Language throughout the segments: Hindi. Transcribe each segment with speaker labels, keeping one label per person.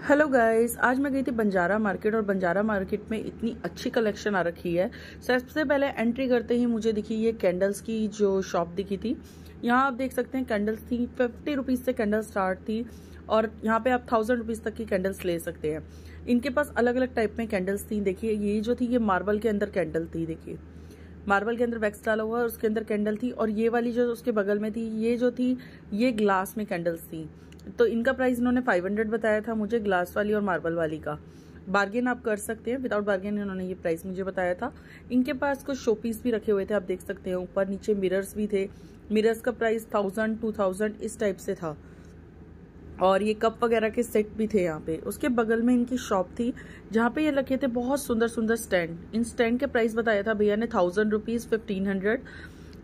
Speaker 1: हेलो गाइस, आज मैं गई थी बंजारा मार्केट और बंजारा मार्केट में इतनी अच्छी कलेक्शन आ रखी है। सबसे पहले एंट्री करते ही मुझे दिखी ये कैंडल्स की जो शॉप दिखी थी। यहाँ आप देख सकते हैं कैंडल्स थी 50 रुपीज़ से कैंडल स्टार्ट थी और यहाँ पे आप 1000 रुपीज़ तक की कैंडल्स ले सकते हैं। इनके पास अलग अलग टाइप में कैंडल्स थी। देखिए ये जो थी ये मार्बल के अंदर कैंडल थी। देखिए मार्बल के अंदर वैक्स डाला हुआ है, उसके अंदर कैंडल थी। और ये वाली जो उसके बगल में थी ये जो थी ये ग्लास में कैंडल्स थी। तो इनका प्राइस इन्होंने 500 बताया था मुझे, ग्लास वाली और मार्बल वाली का। बार्गेन आप कर सकते हैं, विदाउट बार्गेन इन्होंने ये प्राइस मुझे बताया था। इनके पास कुछ शोपीस भी रखे हुए थे, आप देख सकते हैं। ऊपर नीचे मिरर्स भी थे। मिरर्स का प्राइस 1000 2000 इस टाइप से था। और ये कप वगैरह के सेट भी थे यहाँ पे। उसके बगल में इनकी शॉप थी जहाँ पे ये रखे थे बहुत सुंदर सुंदर स्टैंड। इन स्टैंड के प्राइस बताया था भैया ने 1000 रुपीज़ 1500,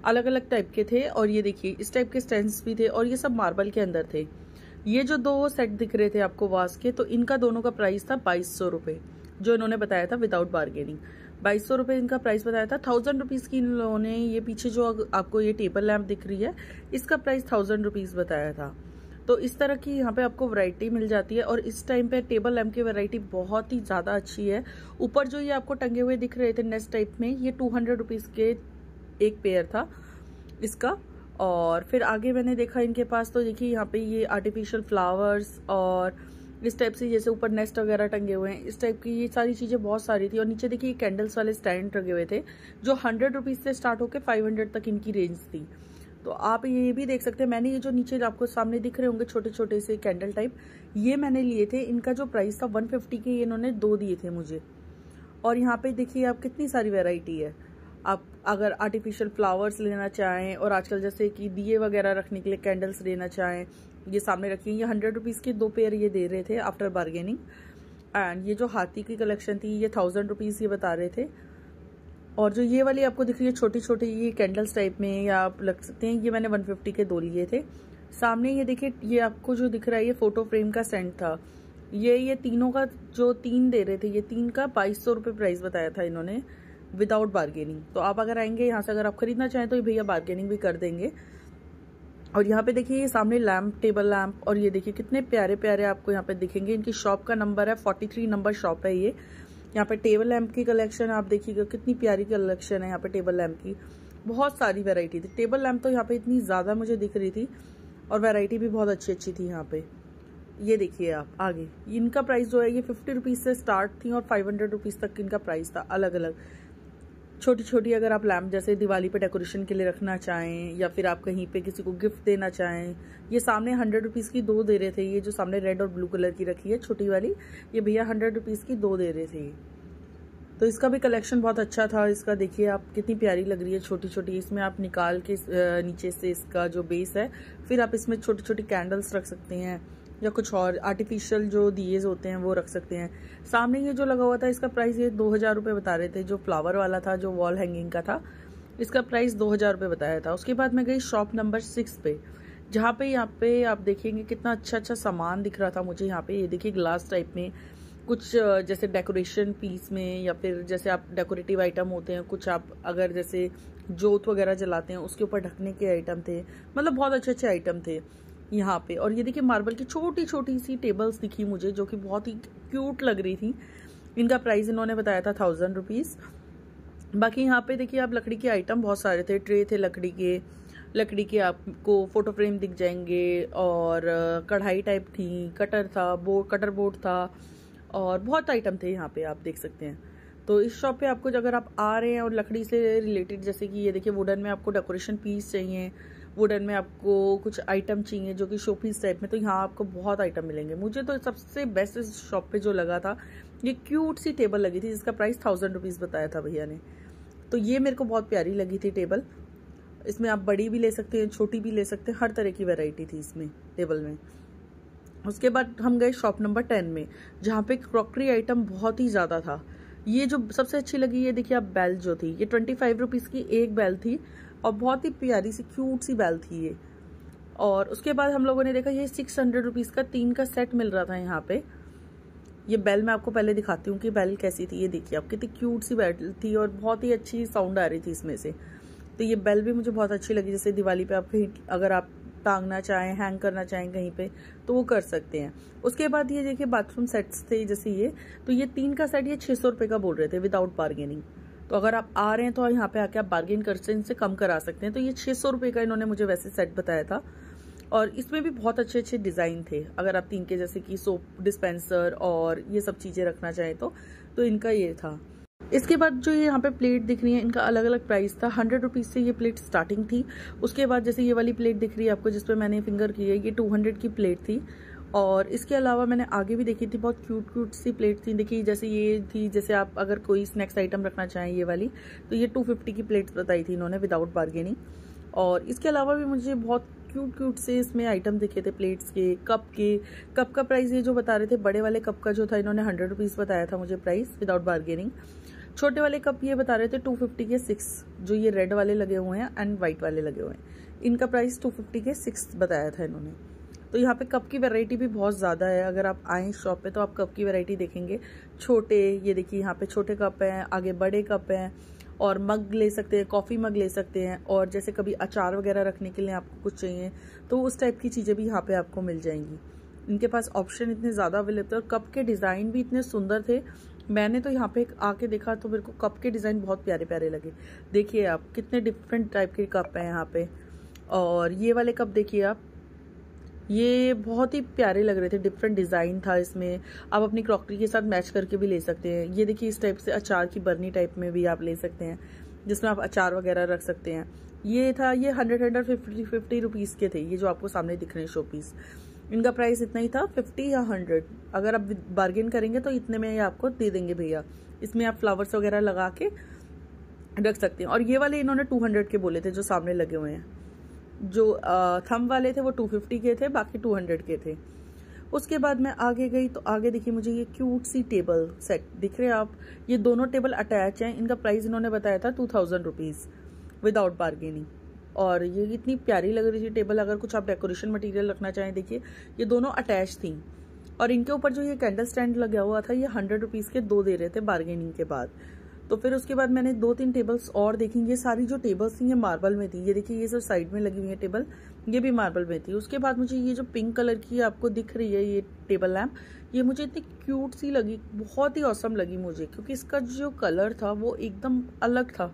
Speaker 1: अलग अलग टाइप के थे। और ये देखिए इस टाइप के स्टैंड्स भी थे और ये सब मार्बल के अंदर थे। ये जो दो सेट दिख रहे थे आपको वास के, तो इनका दोनों का प्राइस था 2200 रुपये, जो इन्होंने बताया था विदाउट बार्गेनिंग। 2200 रुपये इनका प्राइस बताया था। 1000 रुपीज़ की इन लोगों ने ये पीछे जो आपको ये टेबल लैंप दिख रही है इसका प्राइस 1000 रुपीज़ बताया था। तो इस तरह की यहाँ पे आपको वैरायटी मिल जाती है। और इस टाइम पे टेबल लैंप की वैरायटी बहुत ही ज़्यादा अच्छी है। ऊपर जो ये आपको टंगे हुए दिख रहे थे नेस्ट टाइप में, ये 200 रुपीज़ के एक पेयर था इसका। और फिर आगे मैंने देखा इनके पास, तो देखिए यहाँ पे ये आर्टिफिशियल फ्लावर्स और इस टाइप से जैसे ऊपर नेस्ट वगैरह टंगे हुए हैं, इस टाइप की ये सारी चीज़ें बहुत सारी थी। और नीचे देखिए कैंडल्स वाले स्टैंड लगे हुए थे जो 100 रुपीज़ से स्टार्ट होकर 500 तक इनकी रेंज थी। तो आप ये भी देख सकते हैं। मैंने ये जो नीचे आपको सामने दिख रहे होंगे छोटे छोटे से कैंडल टाइप, ये मैंने लिए थे। इनका जो प्राइस था 150 के, इन्होंने 2 दिए थे मुझे। और यहाँ पे देखिए आप कितनी सारी वैरायटी है। आप अगर आर्टिफिशियल फ्लावर्स लेना चाहें और आजकल जैसे कि दिए वगैरह रखने के लिए कैंडल्स लेना चाहें, ये सामने रखी है। ये 100 रुपीज़ के 2 पेयर ये दे रहे थे आफ्टर बार्गेनिंग। एंड ये जो हाथी की कलेक्शन थी ये 1000 रुपीज़ ये बता रहे थे। और जो ये वाली आपको दिख रही है छोटी छोटी ये कैंडल्स टाइप में, या आप लग सकते हैं, ये मैंने 150 के 2 लिए थे। सामने ये देखिए ये आपको जो दिख रहा है ये फोटो फ्रेम का सेंट था। ये तीनों का जो 3 दे रहे थे, ये 3 का 2200 रुपये प्राइस बताया था इन्होंने विदाउट बार्गेनिंग। तो आप अगर आएंगे यहाँ से, अगर आप खरीदना चाहें तो ये भैया बार्गेनिंग भी कर देंगे। और यहाँ पे देखिए ये सामने लैम्प, टेबल लैम्प, और ये देखिए कितने प्यारे प्यारे आपको यहाँ पे दिखेंगे। इनकी शॉप का नंबर है 43 नंबर शॉप है ये। यहाँ पे टेबल लैम्प की कलेक्शन आप देखिएगा कितनी प्यारी कलेक्शन है यहाँ पे टेबल लैम्प की। बहुत सारी वैरायटी थी। टेबल लैम्प तो यहाँ पे इतनी ज़्यादा मुझे दिख रही थी और वैरायटी भी बहुत अच्छी अच्छी थी यहाँ पे। ये देखिए आप आगे, इनका प्राइस जो है ये 50 रुपीज़ से स्टार्ट थी और 500 रुपीज़ तक इनका प्राइस था। अलग अलग छोटी छोटी अगर आप लैम्प जैसे दिवाली पे डेकोरेशन के लिए रखना चाहें या फिर आप कहीं पे किसी को गिफ्ट देना चाहें, ये सामने 100 रुपीज़ की 2 दे रहे थे। ये जो सामने रेड और ब्लू कलर की रखी है छोटी वाली, ये भैया 100 रुपीज़ की 2 दे रहे थे। तो इसका भी कलेक्शन बहुत अच्छा था। इसका देखिए आप कितनी प्यारी लग रही है छोटी छोटी। इसमें आप निकाल के नीचे से इसका जो बेस है, फिर आप इसमें छोटी छोटी कैंडल्स रख सकते हैं या कुछ और आर्टिफिशियल जो दिए होते हैं वो रख सकते हैं। सामने ये जो लगा हुआ था इसका प्राइस ये 2000 रुपये बता रहे थे। जो फ्लावर वाला था जो वॉल हैंगिंग का था, इसका प्राइस 2000 रुपये बताया था। उसके बाद मैं गई शॉप नंबर 6 पे, जहाँ पे यहाँ पे आप देखेंगे कितना अच्छा अच्छा सामान दिख रहा था मुझे। यहाँ पे ये देखिए ग्लास टाइप में कुछ जैसे डेकोरेशन पीस में, या फिर जैसे आप डेकोरेटिव आइटम होते हैं कुछ, आप अगर जैसे जोत वगैरह जलाते हैं उसके ऊपर ढकने के आइटम थे। मतलब बहुत अच्छे अच्छे आइटम थे यहाँ पे। और ये देखिए मार्बल की छोटी छोटी सी टेबल्स दिखी मुझे जो कि बहुत ही क्यूट लग रही थी। इनका प्राइस इन्होंने बताया था 1000 रुपीज़। बाकी यहाँ पे देखिए आप लकड़ी के आइटम बहुत सारे थे। ट्रे थे लकड़ी के आपको फोटो फ्रेम दिख जाएंगे। और कढ़ाई टाइप थी, कटर था, कटर बोर्ड था, और बहुत आइटम थे यहाँ पे आप देख सकते हैं। तो इस शॉप पे आपको अगर आप आ रहे हैं और लकड़ी से रिलेटेड, जैसे कि ये देखिए वुडन में आपको डेकोरेशन पीस चाहिए, वुडन में आपको कुछ आइटम चाहिए जो कि शो पीस टाइप में, तो यहाँ आपको बहुत आइटम मिलेंगे। मुझे तो सबसे बेस्ट इस शॉप पे जो लगा था, ये क्यूट सी टेबल लगी थी जिसका प्राइस 1000 रुपीज़ बताया था भैया ने। तो ये मेरे को बहुत प्यारी लगी थी टेबल। इसमें आप बड़ी भी ले सकते हैं, छोटी भी ले सकते हैं, हर तरह की वेराइटी थी इसमें टेबल में। उसके बाद हम गए शॉप नंबर 10 में, जहाँ पे क्रॉकरी आइटम बहुत ही ज़्यादा था। ये जो सबसे अच्छी लगी, ये देखिए आप बेल जो थी, ये 25 रुपीज़ की एक बेल थी और बहुत ही प्यारी सी क्यूट सी बेल थी ये। और उसके बाद हम लोगों ने देखा ये 600 रुपीज़ का 3 का सेट मिल रहा था यहाँ पे। ये बेल मैं आपको पहले दिखाती हूँ कि बेल कैसी थी। ये देखिए आप कितनी क्यूट सी बेल थी और बहुत ही अच्छी साउंड आ रही थी इसमें से। तो ये बेल भी मुझे बहुत अच्छी लगी। जैसे दिवाली पे आप कहीं अगर आप टांगना चाहें, हैंग करना चाहें कहीं पे तो वो कर सकते हैं। उसके बाद ये देखिए बाथरूम सेट्स थे जैसे ये, तो ये 3 का सेट ये 600 रुपये का बोल रहे थे विदाउट बार्गेनिंग। तो अगर आप आ रहे हैं तो यहाँ पे आके आप बार्गेन कर सकते हैं, इनसे कम करा सकते हैं। तो ये 600 रुपये का इन्होंने मुझे वैसे सेट बताया था और इसमें भी बहुत अच्छे अच्छे डिज़ाइन थे। अगर आप 3 के जैसे कि सोप डिस्पेंसर और ये सब चीज़ें रखना चाहें तो इनका ये था। इसके बाद जो ये यहाँ पे प्लेट दिख रही है इनका अलग अलग प्राइस था। 100 रुपीज़ से ये प्लेट स्टार्टिंग थी। उसके बाद जैसे ये वाली प्लेट दिख रही है आपको जिसपे मैंने फिंगर की है, ये 200 की प्लेट थी। और इसके अलावा मैंने आगे भी देखी थी, बहुत क्यूट क्यूट सी प्लेट थी। देखिए जैसे ये थी, जैसे आप अगर कोई स्नैक्स आइटम रखना चाहें ये वाली, तो ये 250 की प्लेट्स बताई थी इन्होंने विदाउट बार्गेनिंग। और इसके अलावा भी मुझे बहुत क्यूट क्यूट से इसमें आइटम दिखे थे प्लेट्स के, कप का प्राइस ये जो बता रहे थे, बड़े वाले कप का जो था इन्होंने 100 रुपीज़ बताया था मुझे प्राइस विदाउट बार्गेनिंग। छोटे वाले कप ये बता रहे थे 250 के 6, जो ये रेड वाले लगे हुए हैं एंड वाइट वाले लगे हुए हैं, इनका प्राइस 250 के 6 बताया था इन्होंने। तो यहाँ पे कप की वैरायटी भी बहुत ज़्यादा है। अगर आप आएँ शॉप पे तो आप कप की वैरायटी देखेंगे। छोटे, ये देखिए यहाँ पे छोटे कप हैं, आगे बड़े कप हैं, और मग ले सकते हैं, कॉफ़ी मग ले सकते हैं, और जैसे कभी अचार वगैरह रखने के लिए आपको कुछ चाहिए तो उस टाइप की चीज़ें भी यहाँ पे आपको मिल जाएंगी। इनके पास ऑप्शन इतने ज़्यादा अवेलेबल थे और कप के डिज़ाइन भी इतने सुंदर थे। मैंने तो यहाँ पे आके देखा तो मेरे को कप के डिज़ाइन बहुत प्यारे प्यारे लगे। देखिए आप कितने डिफरेंट टाइप के कप हैं यहाँ पे। और ये वाले कप देखिए आप, ये बहुत ही प्यारे लग रहे थे, डिफरेंट डिज़ाइन था इसमें। आप अपनी क्रॉकरी के साथ मैच करके भी ले सकते हैं। ये देखिए इस टाइप से अचार की बर्नी टाइप में भी आप ले सकते हैं, जिसमें आप अचार वगैरह रख सकते हैं। ये था, ये 150 रुपीज़ के थे, ये जो आपको सामने दिख रहे हैं शो पीस। इनका प्राइस इतना ही था, 50 या 100। अगर आप बार्गेन करेंगे तो इतने में ये आपको दे देंगे भैया। इसमें आप फ्लावर्स वगैरह लगा के रख सकते हैं। और ये वाले इन्होंने 200 के बोले थे जो सामने लगे हुए हैं। जो थंब वाले थे वो 250 के थे, बाकी 200 के थे। उसके बाद मैं आगे गई तो आगे देखिए मुझे ये क्यूट सी टेबल सेट दिख रहे हैं आप। ये दोनों टेबल अटैच हैं। इनका प्राइस इन्होंने बताया था 2000 रुपीज़ विदाउट बार्गेनिंग। और ये इतनी प्यारी लग रही थी टेबल। अगर कुछ आप डेकोरेशन मटेरियल रखना चाहें, देखिए ये दोनों अटैच थी। और इनके ऊपर जो ये कैंडल स्टैंड लगा हुआ था, ये 100 रुपीज़ के 2 दे रहे थे बार्गेनिंग के बाद। तो फिर उसके बाद मैंने 2-3 टेबल्स और देखी। ये सारी जो टेबल्स थी ये मार्बल में थी। ये देखिए ये जो साइड में लगी हुई है टेबल, ये भी मार्बल में थी। उसके बाद मुझे ये जो पिंक कलर की आपको दिख रही है ये टेबल लैम्प, ये मुझे इतनी क्यूट सी लगी, बहुत ही ऑसम लगी मुझे, क्योंकि इसका जो कलर था वो एकदम अलग था।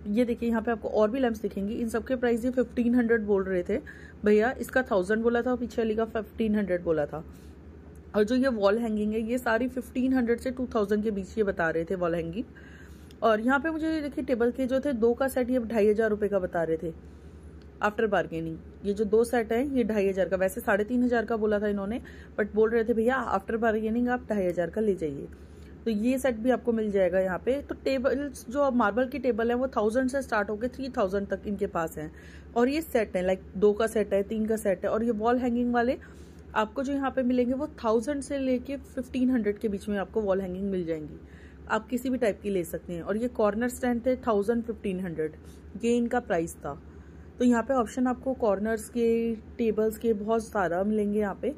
Speaker 1: ये देखिए यहाँ पे आपको और भी लैम्प्स दिखेंगी। इन सबके प्राइस ये 1500 बोल रहे थे भैया। इसका 1000 बोला था, पीछे वाली का 1500 बोला था। और जो ये वॉल हैंगिंग है ये सारी 1500 से 2000 के बीच ये बता रहे थे वॉल हैंगिंग। और यहाँ पे मुझे देखिए टेबल के जो थे 2 का सेट ये 2500 रुपये का बता रहे थे आफ्टर बार्गेनिंग। ये जो 2 सेट है ये 2500 का, वैसे 3500 का बोला था इन्होंने, बट बोल रहे थे भैया आफ्टर बार्गेनिंग आप 2500 का ले जाइए। तो ये सेट भी आपको मिल जाएगा यहाँ पे। तो टेबल्स जो मार्बल की टेबल है वो 1000 से स्टार्ट होकर 3000 तक इनके पास हैं। और ये सेट है, लाइक 2 का सेट है, 3 का सेट है। और ये वॉल हैंगिंग वाले आपको जो यहाँ पे मिलेंगे वो 1000 से लेके 1500 के बीच में आपको वॉल हैंगिंग मिल जाएंगी। आप किसी भी टाइप की ले सकते हैं। और ये कॉर्नर स्टैंड थे 1000-1500, ये इनका प्राइस था। तो यहाँ पे ऑप्शन आपको कॉर्नर्स के, टेबल्स के बहुत सारा मिलेंगे यहाँ पे।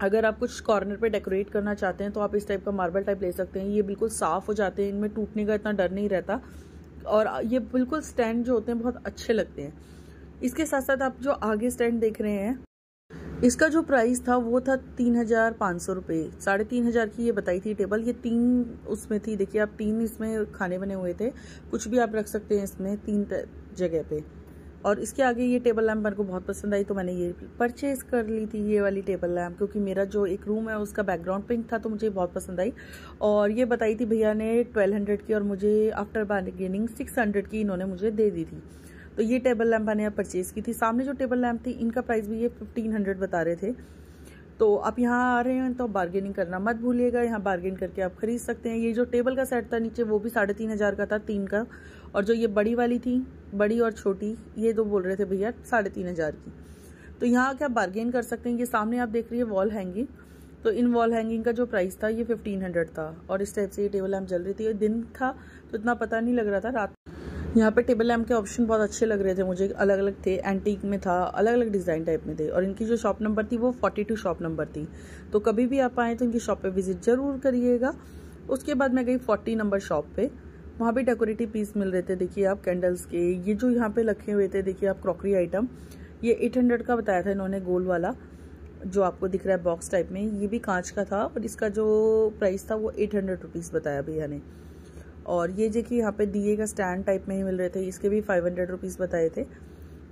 Speaker 1: अगर आप कुछ कॉर्नर पे डेकोरेट करना चाहते हैं तो आप इस टाइप का मार्बल टाइप ले सकते हैं। ये बिल्कुल साफ हो जाते हैं, इनमें टूटने का इतना डर नहीं रहता। और ये बिल्कुल स्टैंड जो होते हैं बहुत अच्छे लगते हैं। इसके साथ साथ आप जो आगे स्टैंड देख रहे हैं, इसका जो प्राइस था वो था 3500 रुपये। 3500 की ये बताई थी टेबल। ये 3 उसमें थी, देखिए आप 3 इसमें खाने बने हुए थे, कुछ भी आप रख सकते हैं इसमें 3 जगह पे। और इसके आगे ये टेबल लैम्प मेरे को बहुत पसंद आई तो मैंने ये परचेज कर ली थी, ये वाली टेबल लैम्प, क्योंकि मेरा जो एक रूम है उसका बैकग्राउंड पिंक था तो मुझे बहुत पसंद आई। और ये बताई थी भैया ने 1200 की, और मुझे आफ्टर बार्गेनिंग 600 की इन्होंने मुझे दे दी थी। तो ये टेबल लैम्प मैंने परचेज़ की थी। सामने जो टेबल लैम्प थी इनका प्राइस भी ये 1500 बता रहे थे। तो आप यहाँ आ रहे हैं तो बार्गेनिंग करना मत भूलिएगा, यहाँ बार्गेन करके आप खरीद सकते हैं। ये जो टेबल का सेट था नीचे वो भी 3500 का था, 3 का। और जो ये बड़ी वाली थी, बड़ी और छोटी, ये तो बोल रहे थे भैया 3500 की। तो यहाँ क्या बार्गेन कर सकते हैं। ये सामने आप देख रही है वॉल हैंगिंग, तो इन वॉल हैंगिंग का जो प्राइस था ये 1500 था। और इस टाइप से ये टेबल लैम्प जल रही थी। दिन था तो इतना पता नहीं लग रहा था, रात यहाँ पे टेबल लैम्प के ऑप्शन बहुत अच्छे लग रहे थे मुझे, अलग अलग थे, एंटीक में था, अलग अलग डिज़ाइन टाइप में थे। और इनकी जो शॉप नंबर थी वो 42 शॉप नंबर थी। तो कभी भी आप आएँ तो इनकी शॉप पे विजिट ज़रूर करिएगा। उसके बाद मैं गई 40 नंबर शॉप पे, वहाँ भी डेकोरेटिव पीस मिल रहे थे। देखिए आप कैंडल्स के, ये जो यहाँ पे रखे हुए थे, देखिए आप क्रॉकरी आइटम, ये 800 का बताया था इन्होंने, गोल वाला जो आपको दिख रहा है बॉक्स टाइप में, ये भी कांच का था और इसका जो प्राइस था वो 800 रुपीज़ बताया भैया ने। और ये देखिए यहाँ पे दिए का स्टैंड टाइप में ही मिल रहे थे, इसके भी 500 रुपीज़ बताए थे।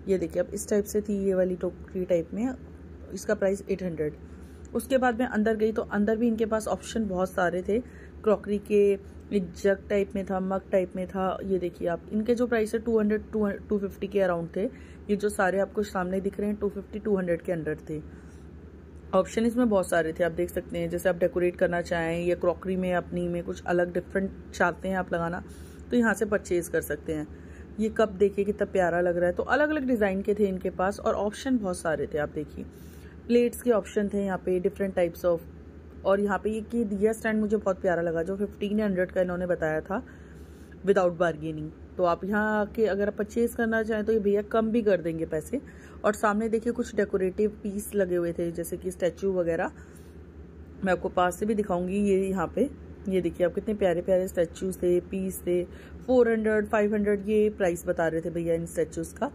Speaker 1: ये देखिए अब इस टाइप से थी ये वाली टोकरी टाइप में, इसका प्राइस 800। उसके बाद मैं अंदर गई तो अंदर भी इनके पास ऑप्शन बहुत सारे थे क्रॉकरी के, जग टाइप में था, मग टाइप में था। ये देखिए आप, इनके जो प्राइस है 250 के अराउंड थे। ये जो सारे आपको सामने दिख रहे हैं 250-200 के अंडर थे। ऑप्शन इसमें बहुत सारे थे, आप देख सकते हैं। जैसे आप डेकोरेट करना चाहें या क्रॉकरी में अपनी में कुछ अलग डिफरेंट चाहते हैं आप लगाना, तो यहाँ से परचेज कर सकते हैं। ये कप देखिए कितना प्यारा लग रहा है। तो अलग अलग डिज़ाइन के थे इनके पास और ऑप्शन बहुत सारे थे। आप देखिए प्लेट्स के ऑप्शन थे यहाँ पे डिफरेंट टाइप्स ऑफ। और यहाँ पे ये दिया स्टैंड मुझे बहुत प्यारा लगा, जो 1500 का इन्होंने बताया था विदाउट बार्गेनिंग। तो आप यहाँ आके अगर आप परचेज करना चाहें तो ये भैया कम भी कर देंगे पैसे। और सामने देखिए कुछ डेकोरेटिव पीस लगे हुए थे, जैसे कि स्टैचू वगैरह। मैं आपको पास से भी दिखाऊंगी। ये यहाँ पे ये देखिए आप, कितने प्यारे प्यारे स्टैचूज थे, पीस थे। 400-500 ये प्राइस बता रहे थे भैया इन स्टैचूज का,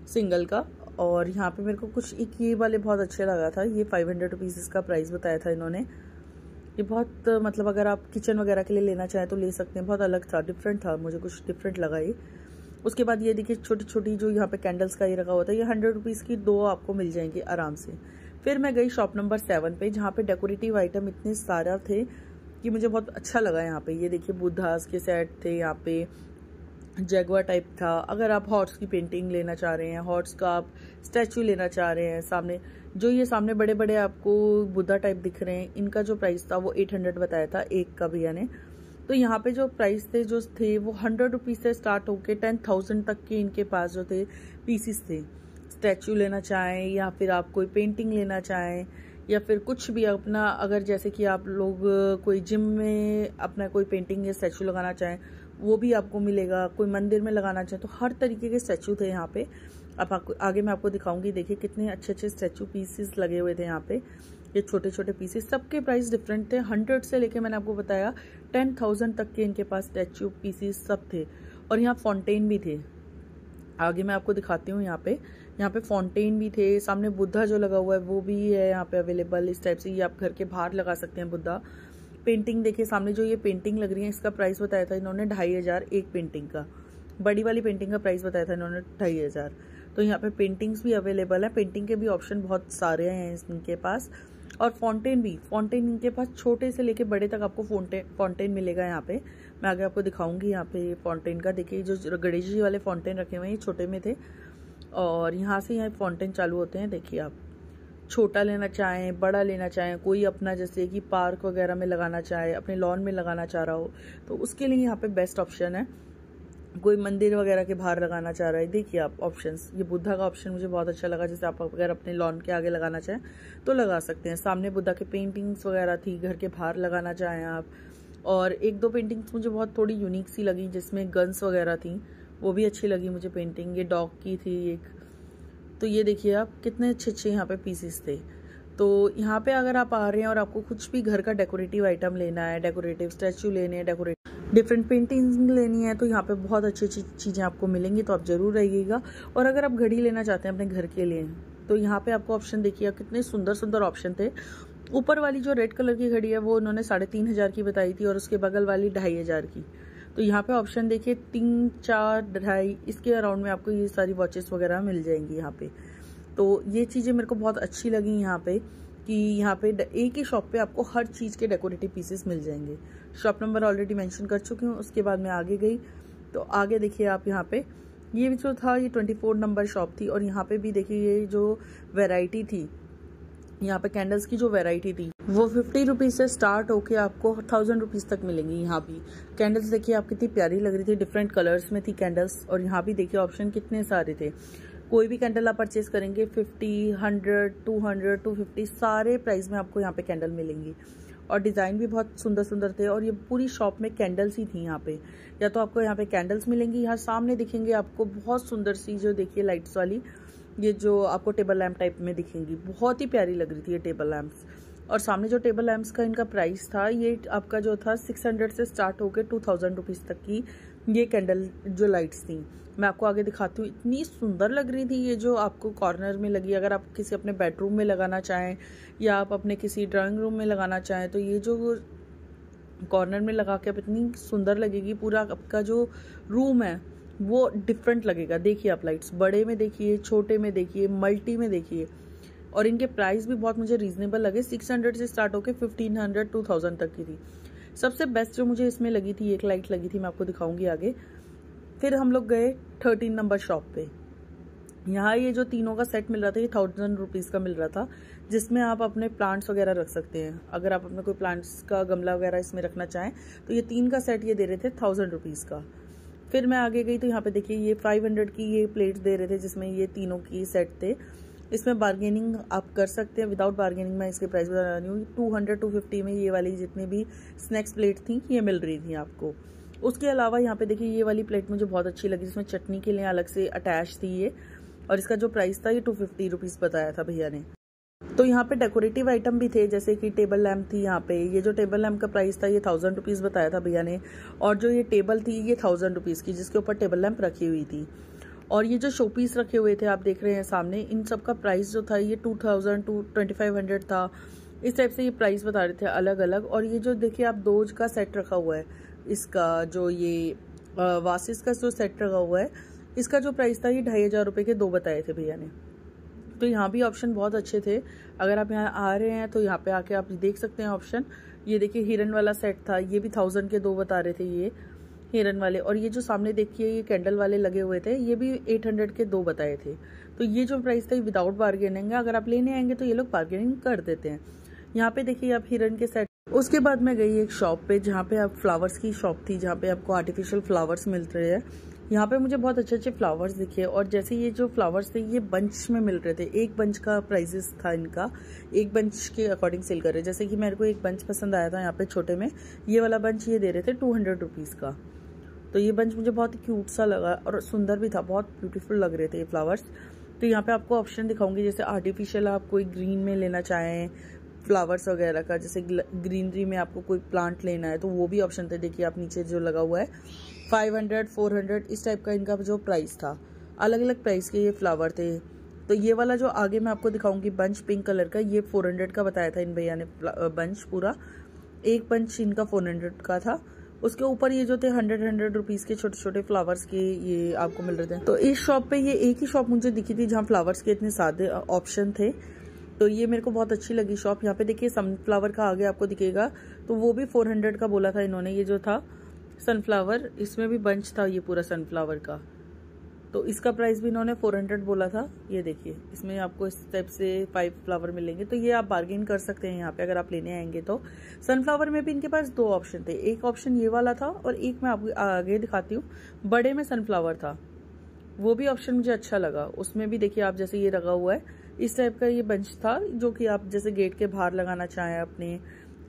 Speaker 1: सिंगल का। और यहाँ पे मेरे को कुछ एक ये वाले बहुत अच्छे लगा था, ये 500 रुपीज़ इसका प्राइस बताया था इन्होंने। ये बहुत मतलब अगर आप किचन वगैरह के लिए लेना चाहें तो ले सकते हैं। बहुत अलग था, डिफरेंट था, मुझे कुछ डिफरेंट लगा ये। उसके बाद ये देखिए छोटी छोटी जो यहाँ पे कैंडल्स का ये रखा हुआ था, ये 100 रुपीज़ की 2 आपको मिल जाएंगी आराम से। फिर मैं गई शॉप नंबर 7 पे, जहाँ पे डेकोरेटिव आइटम इतने सारा थे कि मुझे बहुत अच्छा लगा। यहाँ पे ये देखिए बुद्धास के सेट थे, यहाँ पे जैगुआर टाइप था। अगर आप हॉर्स की पेंटिंग लेना चाह रहे हैं, हॉर्स का आप स्टैचू लेना चाह रहे हैं, सामने जो ये सामने बड़े बड़े आपको बुद्धा टाइप दिख रहे हैं, इनका जो प्राइस था वो 800 बताया था एक का भैया ने। तो यहाँ पे जो प्राइस थे जो थे वो 100 रुपीज़ से स्टार्ट होके 10,000 तक के इनके पास जो थे पीसीस थे। स्टैचू लेना चाहें या फिर आप कोई पेंटिंग लेना चाहें या फिर कुछ भी अपना, अगर जैसे कि आप लोग कोई जिम में अपना कोई पेंटिंग या स्टैचू लगाना चाहें वो भी आपको मिलेगा। कोई मंदिर में लगाना चाहें तो हर तरीके के स्टैचू थे यहाँ पे। अब आगे मैं आपको दिखाऊंगी। देखिए कितने अच्छे अच्छे स्टैचू पीसेस लगे हुए थे यहाँ पे। ये छोटे छोटे पीसेस, सबके प्राइस डिफरेंट थे। 100 से लेके मैंने आपको बताया 10,000 तक के इनके पास स्टैचू पीसेस सब थे। और यहाँ फाउंटेन भी थे, आगे मैं आपको दिखाती हूँ। यहाँ पे फाउंटेन भी थे। सामने बुद्धा जो लगा हुआ है वो भी है यहाँ पे अवेलेबल। इस टाइप से ये आप घर के बाहर लगा सकते हैं बुद्धा। पेंटिंग देखिए सामने जो ये पेंटिंग लग रही है, इसका प्राइस बताया था इन्होंने 2500 एक पेंटिंग का। बड़ी वाली पेंटिंग का प्राइस बताया था इन्होंने 2500। तो यहाँ पे पेंटिंग्स भी अवेलेबल है। पेंटिंग के भी ऑप्शन बहुत सारे हैं इनके पास। और फाउंटेन भी, फाउंटेन इनके पास छोटे से लेके बड़े तक आपको फाउंटेन मिलेगा यहाँ पे। मैं आगे आपको दिखाऊंगी यहाँ पे फाउंटेन का। देखिए जो गणेश जी वाले फाउंटेन रखे हुए हैं ये छोटे में थे और यहाँ से यहाँ फाउंटेन चालू होते हैं। देखिए आप छोटा लेना चाहें, बड़ा लेना चाहें, कोई अपना जैसे कि पार्क वगैरह में लगाना चाहे, अपने लॉन में लगाना चाह रहा हो तो उसके लिए यहाँ पे बेस्ट ऑप्शन है। कोई मंदिर वगैरह के बाहर लगाना चाह रहा है, देखिए आप ऑप्शंस। ये बुद्धा का ऑप्शन मुझे बहुत अच्छा लगा। जैसे आप अगर अपने लॉन के आगे लगाना चाहें तो लगा सकते हैं। सामने बुद्धा के पेंटिंग्स वगैरह थी, घर के बाहर लगाना चाहें आप। और एक दो पेंटिंग्स मुझे बहुत थोड़ी यूनिक सी लगी, जिसमें गन्स वगैरह थी, वो भी अच्छी लगी मुझे पेंटिंग। ये डॉग की थी एक। तो ये देखिए आप कितने अच्छे अच्छे यहाँ पे पीसेस थे। तो यहाँ पे अगर आप आ रहे हैं और आपको कुछ भी घर का डेकोरेटिव आइटम लेना है, डेकोरेटिव स्टैचू लेने हैं, डिफरेंट पेंटिंग्स लेनी है, तो यहाँ पे बहुत अच्छी अच्छी चीज़ें आपको मिलेंगी। तो आप ज़रूर रहिएगा। और अगर आप घड़ी लेना चाहते हैं अपने घर के लिए तो यहाँ पे आपको ऑप्शन देखिए, कितने सुंदर सुंदर ऑप्शन थे। ऊपर वाली जो रेड कलर की घड़ी है वो उन्होंने 3500 की बताई थी और उसके बगल वाली 2500 की। तो यहाँ पे ऑप्शन देखिए 3, 4, 2.5 इसके अराउंड में आपको ये सारी वॉचेस वगैरह मिल जाएंगी यहाँ पे। तो ये चीज़ें मेरे को बहुत अच्छी लगी यहाँ पे कि यहाँ पे एक ही शॉप पे आपको हर चीज़ के डेकोरेटिव पीसेस मिल जाएंगे। शॉप नंबर ऑलरेडी मेंशन कर चुकी हूँ। उसके बाद मैं आगे गई तो आगे देखिए आप यहाँ पे ये जो था ये 24 नंबर शॉप थी। और यहाँ पे भी देखिए ये जो वैरायटी थी, यहाँ पे कैंडल्स की जो वैरायटी थी वो 50 रुपीज़ से स्टार्ट होके आपको 1000 रुपीज़ तक मिलेंगी। यहाँ भी कैंडल्स देखिए आप कितनी प्यारी लग रही थी, डिफरेंट कलर्स में थी कैंडल्स। और यहाँ भी देखिए ऑप्शन कितने सारे थे। कोई भी कैंडल आप परचेज करेंगे 50, 100, 200, 250 सारे प्राइस में आपको यहाँ पे कैंडल मिलेंगी। और डिज़ाइन भी बहुत सुंदर सुंदर थे। और ये पूरी शॉप में कैंडल्स ही थी यहाँ पे। या तो आपको यहाँ पे कैंडल्स मिलेंगी, यहाँ सामने दिखेंगे आपको बहुत सुंदर सी जो देखिए लाइट्स वाली, ये जो आपको टेबल लैम्प टाइप में दिखेंगी, बहुत ही प्यारी लग रही थी ये टेबल लैम्प्स। और सामने जो टेबल लैम्प्स का इनका प्राइस था ये आपका जो था 600 से स्टार्ट होकर 2000 रुपीज़ तक की ये कैंडल जो लाइट्स थी मैं आपको आगे दिखाती हूँ, इतनी सुंदर लग रही थी। ये जो आपको कॉर्नर में लगी, अगर आप किसी अपने बेडरूम में लगाना चाहें या आप अपने किसी ड्राइंग रूम में लगाना चाहें तो ये जो कॉर्नर में लगा के आप इतनी सुंदर लगेगी। पूरा आपका जो रूम है वो डिफरेंट लगेगा। देखिए आप लाइट्स, बड़े में देखिए, छोटे में देखिए, मल्टी में देखिए। और इनके प्राइस भी बहुत मुझे रीजनेबल लगे। 600 से स्टार्ट होकर 1500 2000 तक की थी। सबसे बेस्ट जो मुझे इसमें लगी थी, एक लाइट लगी थी, मैं आपको दिखाऊंगी आगे। फिर हम लोग गए 13 नंबर शॉप पे। यहाँ ये जो तीनों का सेट मिल रहा था ये 1000 रुपीज़ का मिल रहा था, जिसमें आप अपने प्लांट्स वगैरह रख सकते हैं। अगर आप अपने कोई प्लांट्स का गमला वगैरह इसमें रखना चाहें तो ये 3 का सेट ये दे रहे थे 1000 रुपीज़ का। फिर मैं आगे गई तो यहाँ पे देखिए ये 500 की ये प्लेट्स दे रहे थे, जिसमें ये तीनों की सेट थे। इसमें बार्गेनिंग आप कर सकते हैं। विदाउट बार्गेनिंग मैं इसके प्राइस बता रही हूँ। 200 250 में ये वाली जितनी भी स्नैक्स प्लेट थी ये मिल रही थी आपको। उसके अलावा यहाँ पे देखिए ये वाली प्लेट मुझे बहुत अच्छी लगी, जिसमें चटनी के लिए अलग से अटैच थी ये, और इसका जो प्राइस था ये 250 रुपीज़ बताया था भैया ने। तो यहाँ पे डेकोरेटिव आइटम भी थे, जैसे कि टेबल लैम्प थी। यहाँ पे ये जो टेबल लैम्प का प्राइस था ये 1000 रुपीज़ बताया था भैया ने, और जो ये टेबल थी ये 1000 रुपीज़ की, जिसके ऊपर टेबल लैम्प रखी हुई थी। और ये जो शोपीस रखे हुए थे आप देख रहे हैं सामने, इन सब का प्राइस जो था ये 2000 to 2500 था। इस टाइप से ये प्राइस बता रहे थे अलग अलग। और ये जो देखिए आप दोज का सेट रखा हुआ है, इसका जो ये वासिस का जो सेट रखा हुआ है, इसका जो प्राइस था ये 2500 रुपये के 2 बताए थे भैया ने। तो यहाँ भी ऑप्शन बहुत अच्छे थे। अगर आप यहाँ आ रहे हैं तो यहाँ पे आके आप देख सकते हैं ऑप्शन। ये देखिए हिरन वाला सेट था, ये भी 1000 के 2 बता रहे थे ये हिरन वाले। और ये जो सामने देखिए ये कैंडल वाले लगे हुए थे, ये भी 800 के 2 बताए थे। तो ये जो प्राइस था ये विदाउट बार्गेनिंग है। अगर आप लेने आएंगे तो ये लोग बार्गेनिंग कर देते हैं। यहाँ पे देखिए आप हिरन के सेट। उसके बाद मैं गई एक शॉप पे जहाँ पे आप फ्लावर्स की शॉप थी, जहाँ पे आपको आर्टिफिशियल फ्लावर्स मिल रहे हैं। यहाँ पे मुझे बहुत अच्छे अच्छे फ्लावर्स दिखे, और जैसे ये जो फ्लावर्स थे ये बंच में मिल रहे थे। एक बंच का प्राइसेस था इनका, एक बंच के अकॉर्डिंग सेल कर रहे। जैसे कि मेरे को एक बंच पसंद आया था यहाँ पे छोटे में, ये वाला बंच ये दे रहे थे 200 रुपीज़ का। तो ये बंच मुझे बहुत ही क्यूट सा लगा और सुंदर भी था, बहुत ब्यूटीफुल लग रहे थे ये फ्लावर्स। तो यहाँ पे आपको ऑप्शन दिखाऊंगी, जैसे आर्टिफिशियल आप कोई ग्रीन में लेना चाहें फ्लावर्स वगैरह का, जैसे ग्रीनरी में आपको कोई प्लांट लेना है तो वो भी ऑप्शन थे। देखिए आप नीचे जो लगा हुआ है 500 400 इस टाइप का इनका जो प्राइस था, अलग अलग प्राइस के ये फ्लावर थे। तो ये वाला जो आगे मैं आपको दिखाऊंगी बंच पिंक कलर का, ये 400 का बताया था इन भैया ने बंच पूरा। एक बंच इनका 400 का था। उसके ऊपर ये जो थे 100 रुपीज़ के छोटे छोटे फ्लावर्स के ये आपको मिल रहे थे। तो इस शॉप पे ये एक ही शॉप मुझे दिखी थी जहाँ फ्लावर्स के इतने सादे ऑप्शन थे, तो ये मेरे को बहुत अच्छी लगी शॉप। यहाँ पे देखिए सनफ्लावर का आगे आपको दिखेगा, तो वो भी 400 का बोला था इन्होंने। ये जो था सनफ्लावर, इसमें भी बंच था ये पूरा सनफ्लावर का, तो इसका प्राइस भी इन्होंने 400 बोला था। ये देखिए इसमें आपको इस टाइप से 5 फ्लावर मिलेंगे, तो ये आप बार्गेन कर सकते हैं यहाँ पे अगर आप लेने आएंगे तो। सनफ्लावर में भी इनके पास 2 ऑप्शन थे, एक ऑप्शन ये वाला था और एक मैं आपको आगे दिखाती हूँ, बड़े में सनफ्लावर था, वो भी ऑप्शन मुझे अच्छा लगा। उसमें भी देखिए आप जैसे ये लगा हुआ है इस टाइप का ये बंच था, जो कि आप जैसे गेट के बाहर लगाना चाहें अपने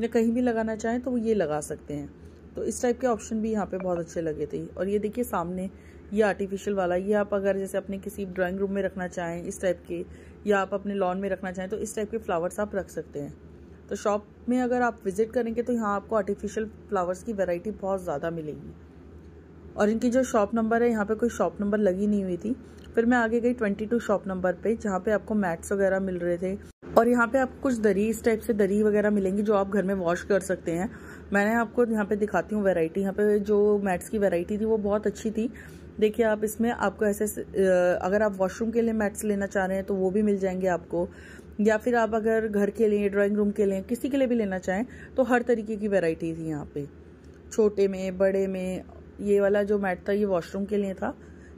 Speaker 1: या कहीं भी लगाना चाहें तो वो ये लगा सकते हैं। तो इस टाइप के ऑप्शन भी यहाँ पे बहुत अच्छे लगे थे। और ये देखिए सामने ये आर्टिफिशियल वाला, ये आप अगर जैसे अपने किसी ड्राइंग रूम में रखना चाहें इस टाइप के, या आप अपने लॉन में रखना चाहें तो इस टाइप के फ्लावर्स आप रख सकते हैं। तो शॉप में अगर आप विजिट करेंगे तो यहाँ आपको आर्टिफिशियल फ्लावर्स की वैरायटी बहुत ज़्यादा मिलेगी। और इनकी जो शॉप नंबर है, यहाँ पे कोई शॉप नंबर लगी नहीं हुई थी। फिर मैं आगे गई 22 शॉप नंबर पे, जहाँ पे आपको मैट्स वगैरह मिल रहे थे। और यहाँ पे आपको कुछ दरी, इस टाइप से दरी वगैरह मिलेंगी जो आप घर में वॉश कर सकते हैं। मैंने आपको यहाँ पे दिखाती हूँ वैरायटी। यहाँ पे जो मैट्स की वैरायटी थी वो बहुत अच्छी थी। देखिए आप इसमें आपको ऐसे अगर आप वॉशरूम के लिए मैट्स लेना चाह रहे हैं तो वो भी मिल जाएंगे आपको, या फिर आप अगर घर के लिए, ड्राइंग रूम के लिए, किसी के लिए भी लेना चाहें तो हर तरीके की वैरायटी थी यहाँ पे, छोटे में बड़े में। ये वाला जो मैट था ये वॉशरूम के लिए था।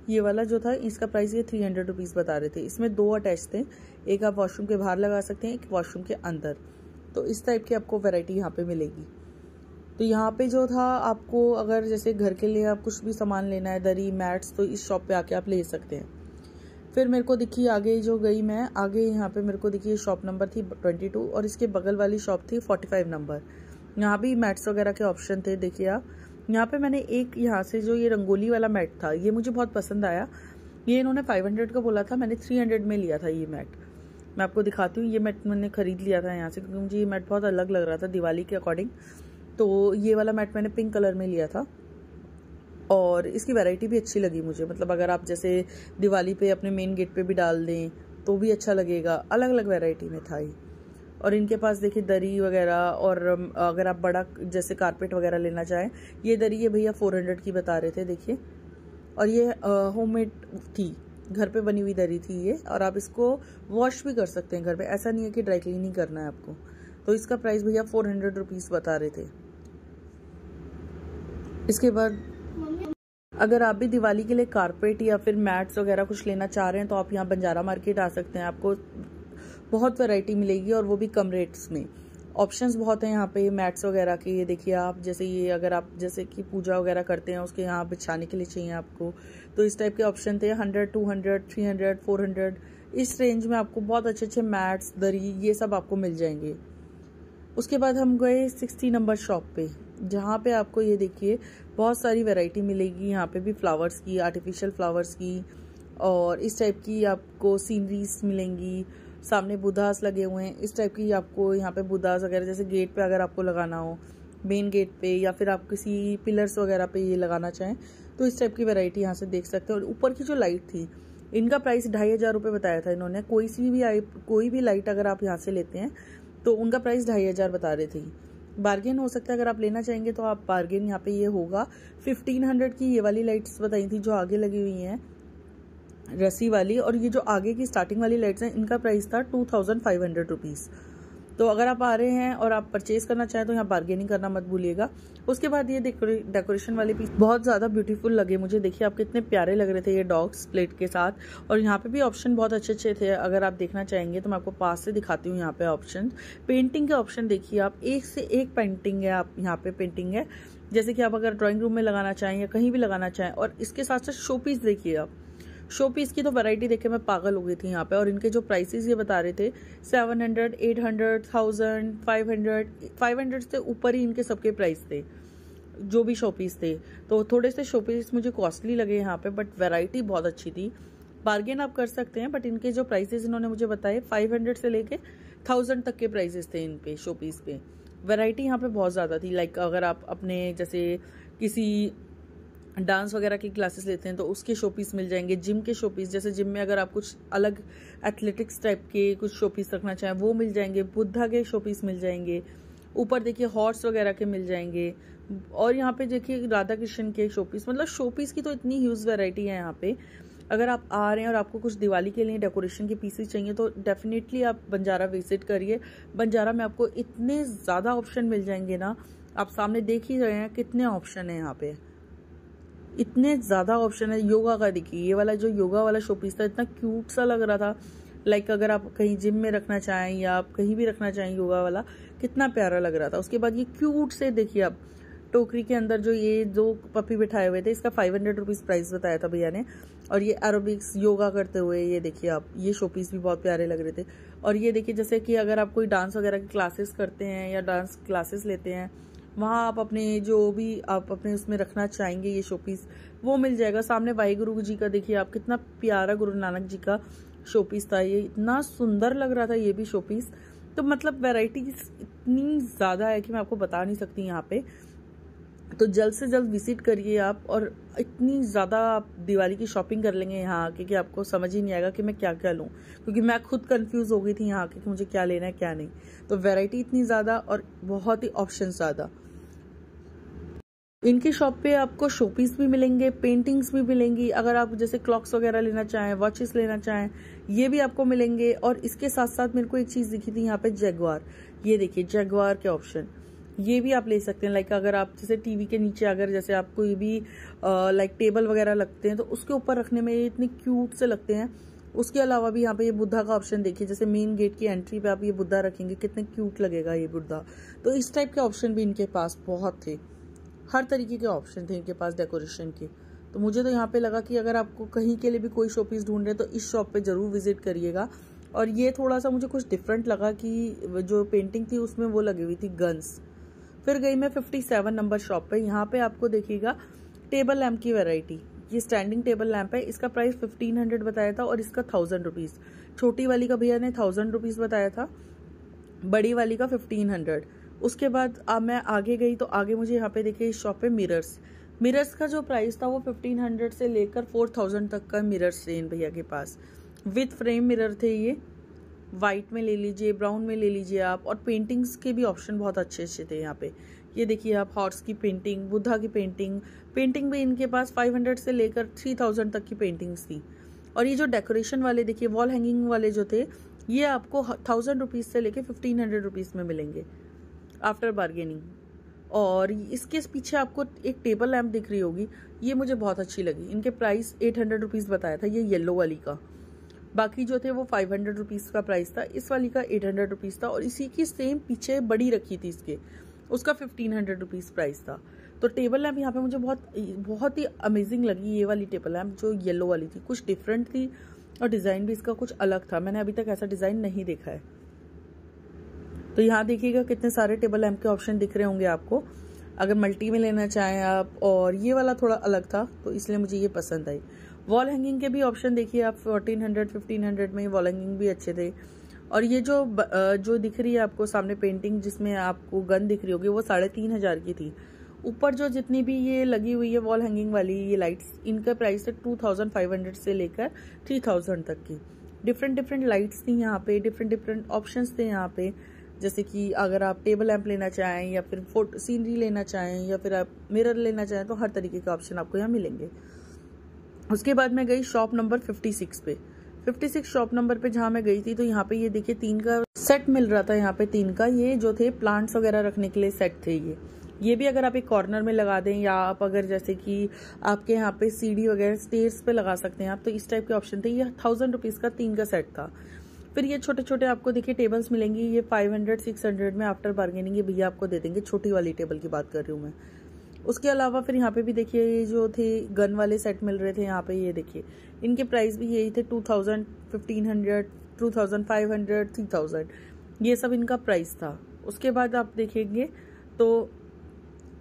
Speaker 1: ये वाला जो था इसका प्राइस ये 300 रुपीज़ बता रहे थे। इसमें 2 अटैच थे, एक आप वॉशरूम के बाहर लगा सकते हैं, एक वॉशरूम के अंदर। तो इस टाइप की आपको वैरायटी यहाँ पे मिलेगी। तो यहाँ पे जो था आपको अगर जैसे घर के लिए आप कुछ भी सामान लेना है, दरी मैट्स, तो इस शॉप पे आके आप ले सकते हैं। फिर मेरे को दिखी आगे जो गई मैं, आगे यहाँ पे मेरे को दिखी शॉप नंबर थी 22 और इसके बगल वाली शॉप थी 45 नंबर। यहाँ भी मैट्स वगैरह के ऑप्शन थे। देखिए आप यहाँ पे मैंने एक यहाँ से जो ये रंगोली वाला मैट था ये मुझे बहुत पसंद आया। ये इन्होंने 500 का बोला था, मैंने 300 में लिया था ये मैट। मैं आपको दिखाती हूँ, ये मैट मैंने खरीद लिया था यहाँ से क्योंकि मुझे ये मैट बहुत अलग लग रहा था दिवाली के अकॉर्डिंग। तो ये वाला मैट मैंने पिंक कलर में लिया था। और इसकी वैरायटी भी अच्छी लगी मुझे, मतलब अगर आप जैसे दिवाली पे अपने मेन गेट पे भी डाल दें तो भी अच्छा लगेगा। अलग अलग वैरायटी में था ये। और इनके पास देखिए दरी वगैरह, और अगर आप बड़ा जैसे कारपेट वगैरह लेना चाहें, ये दरी ये भैया 400 की बता रहे थे, देखिए। और ये होममेड थी, घर पे बनी हुई दरी थी ये, और आप इसको वॉश भी कर सकते हैं घर पे, ऐसा नहीं है कि ड्राई क्लीनिंग करना है आपको। तो इसका प्राइस भैया 400 रुपीज़ बता रहे थे। इसके बाद अगर आप भी दिवाली के लिए कारपेट या फिर मैट्स वगैरह कुछ लेना चाह रहे हैं तो आप यहाँ बंजारा मार्केट आ सकते हैं। आपको बहुत वैरायटी मिलेगी और वो भी कम रेट्स में। ऑप्शंस बहुत हैं यहाँ पे मैट्स वगैरह के। ये देखिए आप, जैसे ये अगर आप जैसे कि पूजा वगैरह करते हैं उसके यहाँ बिछाने के लिए चाहिए आपको, तो इस टाइप के ऑप्शन थे। 100, 200, 300, 400 इस रेंज में आपको बहुत अच्छे अच्छे मैट्स, दरी, ये सब आपको मिल जाएंगे। उसके बाद हम गए 60 नंबर शॉप पे, जहाँ पे आपको ये देखिए बहुत सारी वैरायटी मिलेगी। यहाँ पे भी फ्लावर्स की, आर्टिफिशियल फ्लावर्स की, और इस टाइप की आपको सीनरीज मिलेंगी। सामने बुद्धास लगे हुए हैं, इस टाइप की आपको यहाँ पे बुद्धास वगैरह जैसे गेट पे अगर आपको लगाना हो, मेन गेट पे, या फिर आप किसी पिलर्स वगैरह पे ये लगाना चाहें तो इस टाइप की वैरायटी यहाँ से देख सकते हैं। और ऊपर की जो लाइट थी, इनका प्राइस 2500 रुपये बताया था इन्होंने। कोई भी लाइट अगर आप यहाँ से लेते हैं तो उनका प्राइस 2500 बता रहे थे। बार्गेन हो सकता है, अगर आप लेना चाहेंगे तो आप बार्गेन यहाँ पे ये होगा। 1500 की ये वाली लाइट्स बताई थी जो आगे लगी हुई हैं, रस्सी वाली, और ये जो आगे की स्टार्टिंग वाली लाइट्स हैं इनका प्राइस था 2500 रुपीज़। तो अगर आप आ रहे हैं और आप परचेज करना चाहें तो यहाँ बार्गेनिंग करना मत भूलिएगा। उसके बाद ये डेकोरेशन वाले पीस बहुत ज़्यादा ब्यूटीफुल लगे मुझे। देखिए आप कितने प्यारे लग रहे थे ये डॉग्स प्लेट के साथ। और यहाँ पे भी ऑप्शन बहुत अच्छे अच्छे थे, अगर आप देखना चाहेंगे तो मैं आपको पास से दिखाती हूँ। यहाँ पे ऑप्शन, पेंटिंग के ऑप्शन देखिए आप, एक से एक पेंटिंग है। आप यहाँ पे पेंटिंग है, जैसे कि आप अगर ड्राइंग रूम में लगाना चाहें या कहीं भी लगाना चाहें। और इसके साथ साथ शो पीस देखिए आप, शो पीस की तो वैरायटी देखे मैं पागल हो गई थी यहाँ पे। और इनके जो प्राइसेस ये बता रहे थे 700, 800, 1000, 500 से ऊपर ही इनके सबके प्राइस थे जो भी शो पीस थे। तो थोड़े से शो पीस मुझे कॉस्टली लगे यहाँ पे, बट वैरायटी बहुत अच्छी थी। बार्गेन आप कर सकते हैं, बट इनके जो प्राइसेस इन्होंने मुझे बताए 500 से लेके 1000 तक के प्राइसेस थे इन पे, शो पीस पे। वैरायटी यहाँ पे बहुत ज़्यादा थी। लाइक अगर आप अपने जैसे किसी डांस वगैरह की क्लासेस लेते हैं तो उसके शो पीस मिल जाएंगे। जिम के शो पीस, जैसे जिम में अगर आप कुछ अलग एथलेटिक्स टाइप के कुछ शो पीस रखना चाहें वो मिल जाएंगे। बुद्धा के शो पीस मिल जाएंगे। ऊपर देखिए हॉर्स वगैरह के मिल जाएंगे। और यहाँ पे देखिए राधा कृष्ण के शो पीस, मतलब शो पीस की तो इतनी ह्यूज वैरायटी है यहाँ पे। अगर आप आ रहे हैं और आपको कुछ दिवाली के लिए डेकोरेशन के पीसेस चाहिए तो डेफिनेटली आप बंजारा विजिट करिए। बंजारा में आपको इतने ज़्यादा ऑप्शन मिल जाएंगे ना, आप सामने देख ही रहे हैं कितने ऑप्शन है यहाँ पे, इतने ज़्यादा ऑप्शन है। योगा का देखिए, ये वाला जो योगा वाला शो पीस था इतना क्यूट सा लग रहा था। लाइक अगर आप कहीं जिम में रखना चाहें या आप कहीं भी रखना चाहें, योगा वाला कितना प्यारा लग रहा था। उसके बाद ये क्यूट से देखिए आप, टोकरी के अंदर जो ये दो पपी बिठाए हुए थे, इसका 500 रुपीज़ प्राइस बताया था भैया ने। और ये एरोबिक्स योगा करते हुए ये देखिए आप, ये शो पीस भी बहुत प्यारे लग रहे थे। और ये देखिए जैसे कि अगर आप कोई डांस वगैरह की क्लासेस करते हैं या डांस क्लासेस लेते हैं, वहाँ आप अपने जो भी आप अपने उसमें रखना चाहेंगे ये शो पीस वो मिल जाएगा। सामने वाहिगुरु जी का देखिए आप, कितना प्यारा गुरु नानक जी का शो पीस था। ये इतना सुंदर लग रहा था ये भी शो पीस। तो मतलब वैरायटीज इतनी ज़्यादा है कि मैं आपको बता नहीं सकती यहाँ पे। तो जल्द से जल्द विजिट करिए आप, और इतनी ज़्यादा आप दिवाली की शॉपिंग कर लेंगे यहाँ आके कि आपको समझ ही नहीं आएगा कि मैं क्या क्या लूँ, क्योंकि मैं खुद कंफ्यूज हो गई थी यहाँ आके कि मुझे क्या लेना है क्या नहीं। तो वैरायटी इतनी ज़्यादा और बहुत ही ऑप्शन ज़्यादा। इनकी शॉप पे आपको शोपीस भी मिलेंगे, पेंटिंग्स भी मिलेंगी। अगर आप जैसे क्लॉक्स वगैरह लेना चाहें, वॉचेस लेना चाहें, ये भी आपको मिलेंगे। और इसके साथ साथ मेरे को एक चीज़ दिखी थी यहाँ पे, जैगवार। ये देखिए जैगवार के ऑप्शन, ये भी आप ले सकते हैं। लाइक अगर आप जैसे टीवी के नीचे अगर जैसे आपको ये भी लाइक टेबल वगैरह लगते हैं तो उसके ऊपर रखने में ये इतने क्यूट से लगते हैं। उसके अलावा भी यहाँ पे ये बुद्धा का ऑप्शन देखिए, जैसे मेन गेट की एंट्री पे आप ये बुद्धा रखेंगे, कितने क्यूट लगेगा ये बुद्धा। तो इस टाइप के ऑप्शन भी इनके पास बहुत थे, हर तरीके के ऑप्शन थे इनके पास डेकोरेशन के। तो मुझे तो यहाँ पे लगा कि अगर आपको कहीं के लिए भी कोई शोपीस ढूंढ रहे हैं तो इस शॉप पे ज़रूर विजिट करिएगा। और ये थोड़ा सा मुझे कुछ डिफरेंट लगा कि जो पेंटिंग थी उसमें वो लगी हुई थी गन्स। फिर गई मैं 57 नंबर शॉप पे। यहाँ पे आपको देखिएगा टेबल लैम्प की वैरायटी। ये स्टैंडिंग टेबल लैम्प है, इसका प्राइस 1500 बताया था और इसका 1000 रुपीज़। छोटी वाली का भैया ने 1000 रुपीज़ बताया था, बड़ी वाली का 1500। उसके बाद अब मैं आगे गई तो आगे मुझे यहाँ पे देखिए इस शॉप पे मिरर्स का जो प्राइस था वो 1500 से लेकर 4000 तक का मिरर्स थे इन भैया के पास। विथ फ्रेम मिरर थे ये, वाइट में ले लीजिए, ब्राउन में ले लीजिए आप। और पेंटिंग्स के भी ऑप्शन बहुत अच्छे अच्छे थे यहाँ पे। ये देखिए आप, हॉर्स की पेंटिंग, बुद्धा की पेंटिंग भी इनके पास 500 से लेकर 3000 तक की पेंटिंग्स थी। और ये जो डेकोरेशन वाले देखिए, वॉल हैंगिंग वाले जो थे, ये आपको 1000 रुपीज़ से लेकर 1500 रुपीज़ में मिलेंगे आफ्टर बार्गेनिंग। और इसके पीछे आपको एक टेबल लैंप दिख रही होगी, ये मुझे बहुत अच्छी लगी। इनके प्राइस 800 रुपीज़ बताया था ये येलो वाली का, बाकी जो थे वो 500 रुपीज़ का प्राइस था। इस वाली का 800 रुपीज़ था। और इसी की सेम पीछे बड़ी रखी थी इसके, उसका 1500 रुपीज़ प्राइस था। तो टेबल लैंप यहाँ पे मुझे बहुत ही अमेजिंग लगी। ये वाली टेबल लैंप जो येलो वाली थी, कुछ डिफरेंट थी और डिज़ाइन भी इसका कुछ अलग था। मैंने अभी तक ऐसा डिज़ाइन नहीं देखा है। तो यहाँ देखिएगा कितने सारे टेबल लैंप के ऑप्शन दिख रहे होंगे आपको, अगर मल्टी में लेना चाहें आप। और ये वाला थोड़ा अलग था तो इसलिए मुझे ये पसंद आई। वॉल हैंगिंग के भी ऑप्शन देखिए आप, 1400 1500 में वॉल हैंगिंग भी अच्छे थे। और ये जो दिख रही है आपको सामने पेंटिंग, जिसमें आपको गन दिख रही होगी, वो 3500 की थी। ऊपर जो जितनी भी ये लगी हुई है वॉल हैंगिंग वाली ये लाइट्स, इनका प्राइस है 2500 से लेकर 3000 तक की। डिफरेंट लाइट्स थी यहाँ पे, डिफरेंट ऑप्शंस थे यहाँ पे। जैसे कि अगर आप टेबल लैंप लेना चाहें या फिर फोटो सीनरी लेना चाहें या फिर आप मिरर लेना चाहें, तो हर तरीके के ऑप्शन आपको यहाँ मिलेंगे। उसके बाद मैं गई शॉप नंबर 56 पे। 56 शॉप नंबर पे जहाँ मैं गई थी, तो यहाँ पे ये देखिए 3 का सेट मिल रहा था। यहाँ पे 3 का ये जो थे प्लांट्स वगैरह रखने के लिए सेट थे ये भी अगर आप एक कॉर्नर में लगा दें, या आप अगर जैसे कि आपके यहाँ पे सीढ़ी वगैरह स्टेयर्स पे लगा सकते हैं आप, तो इस टाइप के ऑप्शन थे। ये 1000 रुपीज़ का 3 का सेट था। फिर ये छोटे छोटे आपको देखिए टेबल्स मिलेंगी, ये 500 600 में आफ्टर बार्गेनिंग ये भैया आपको दे देंगे। छोटी वाली टेबल की बात कर रही हूँ मैं। उसके अलावा फिर यहाँ पे भी देखिए ये जो थे गन वाले सेट मिल रहे थे यहाँ पे, ये देखिए इनके प्राइस भी यही थे, 2000 1500 2500 3000, ये सब इनका प्राइस था। उसके बाद आप देखेंगे तो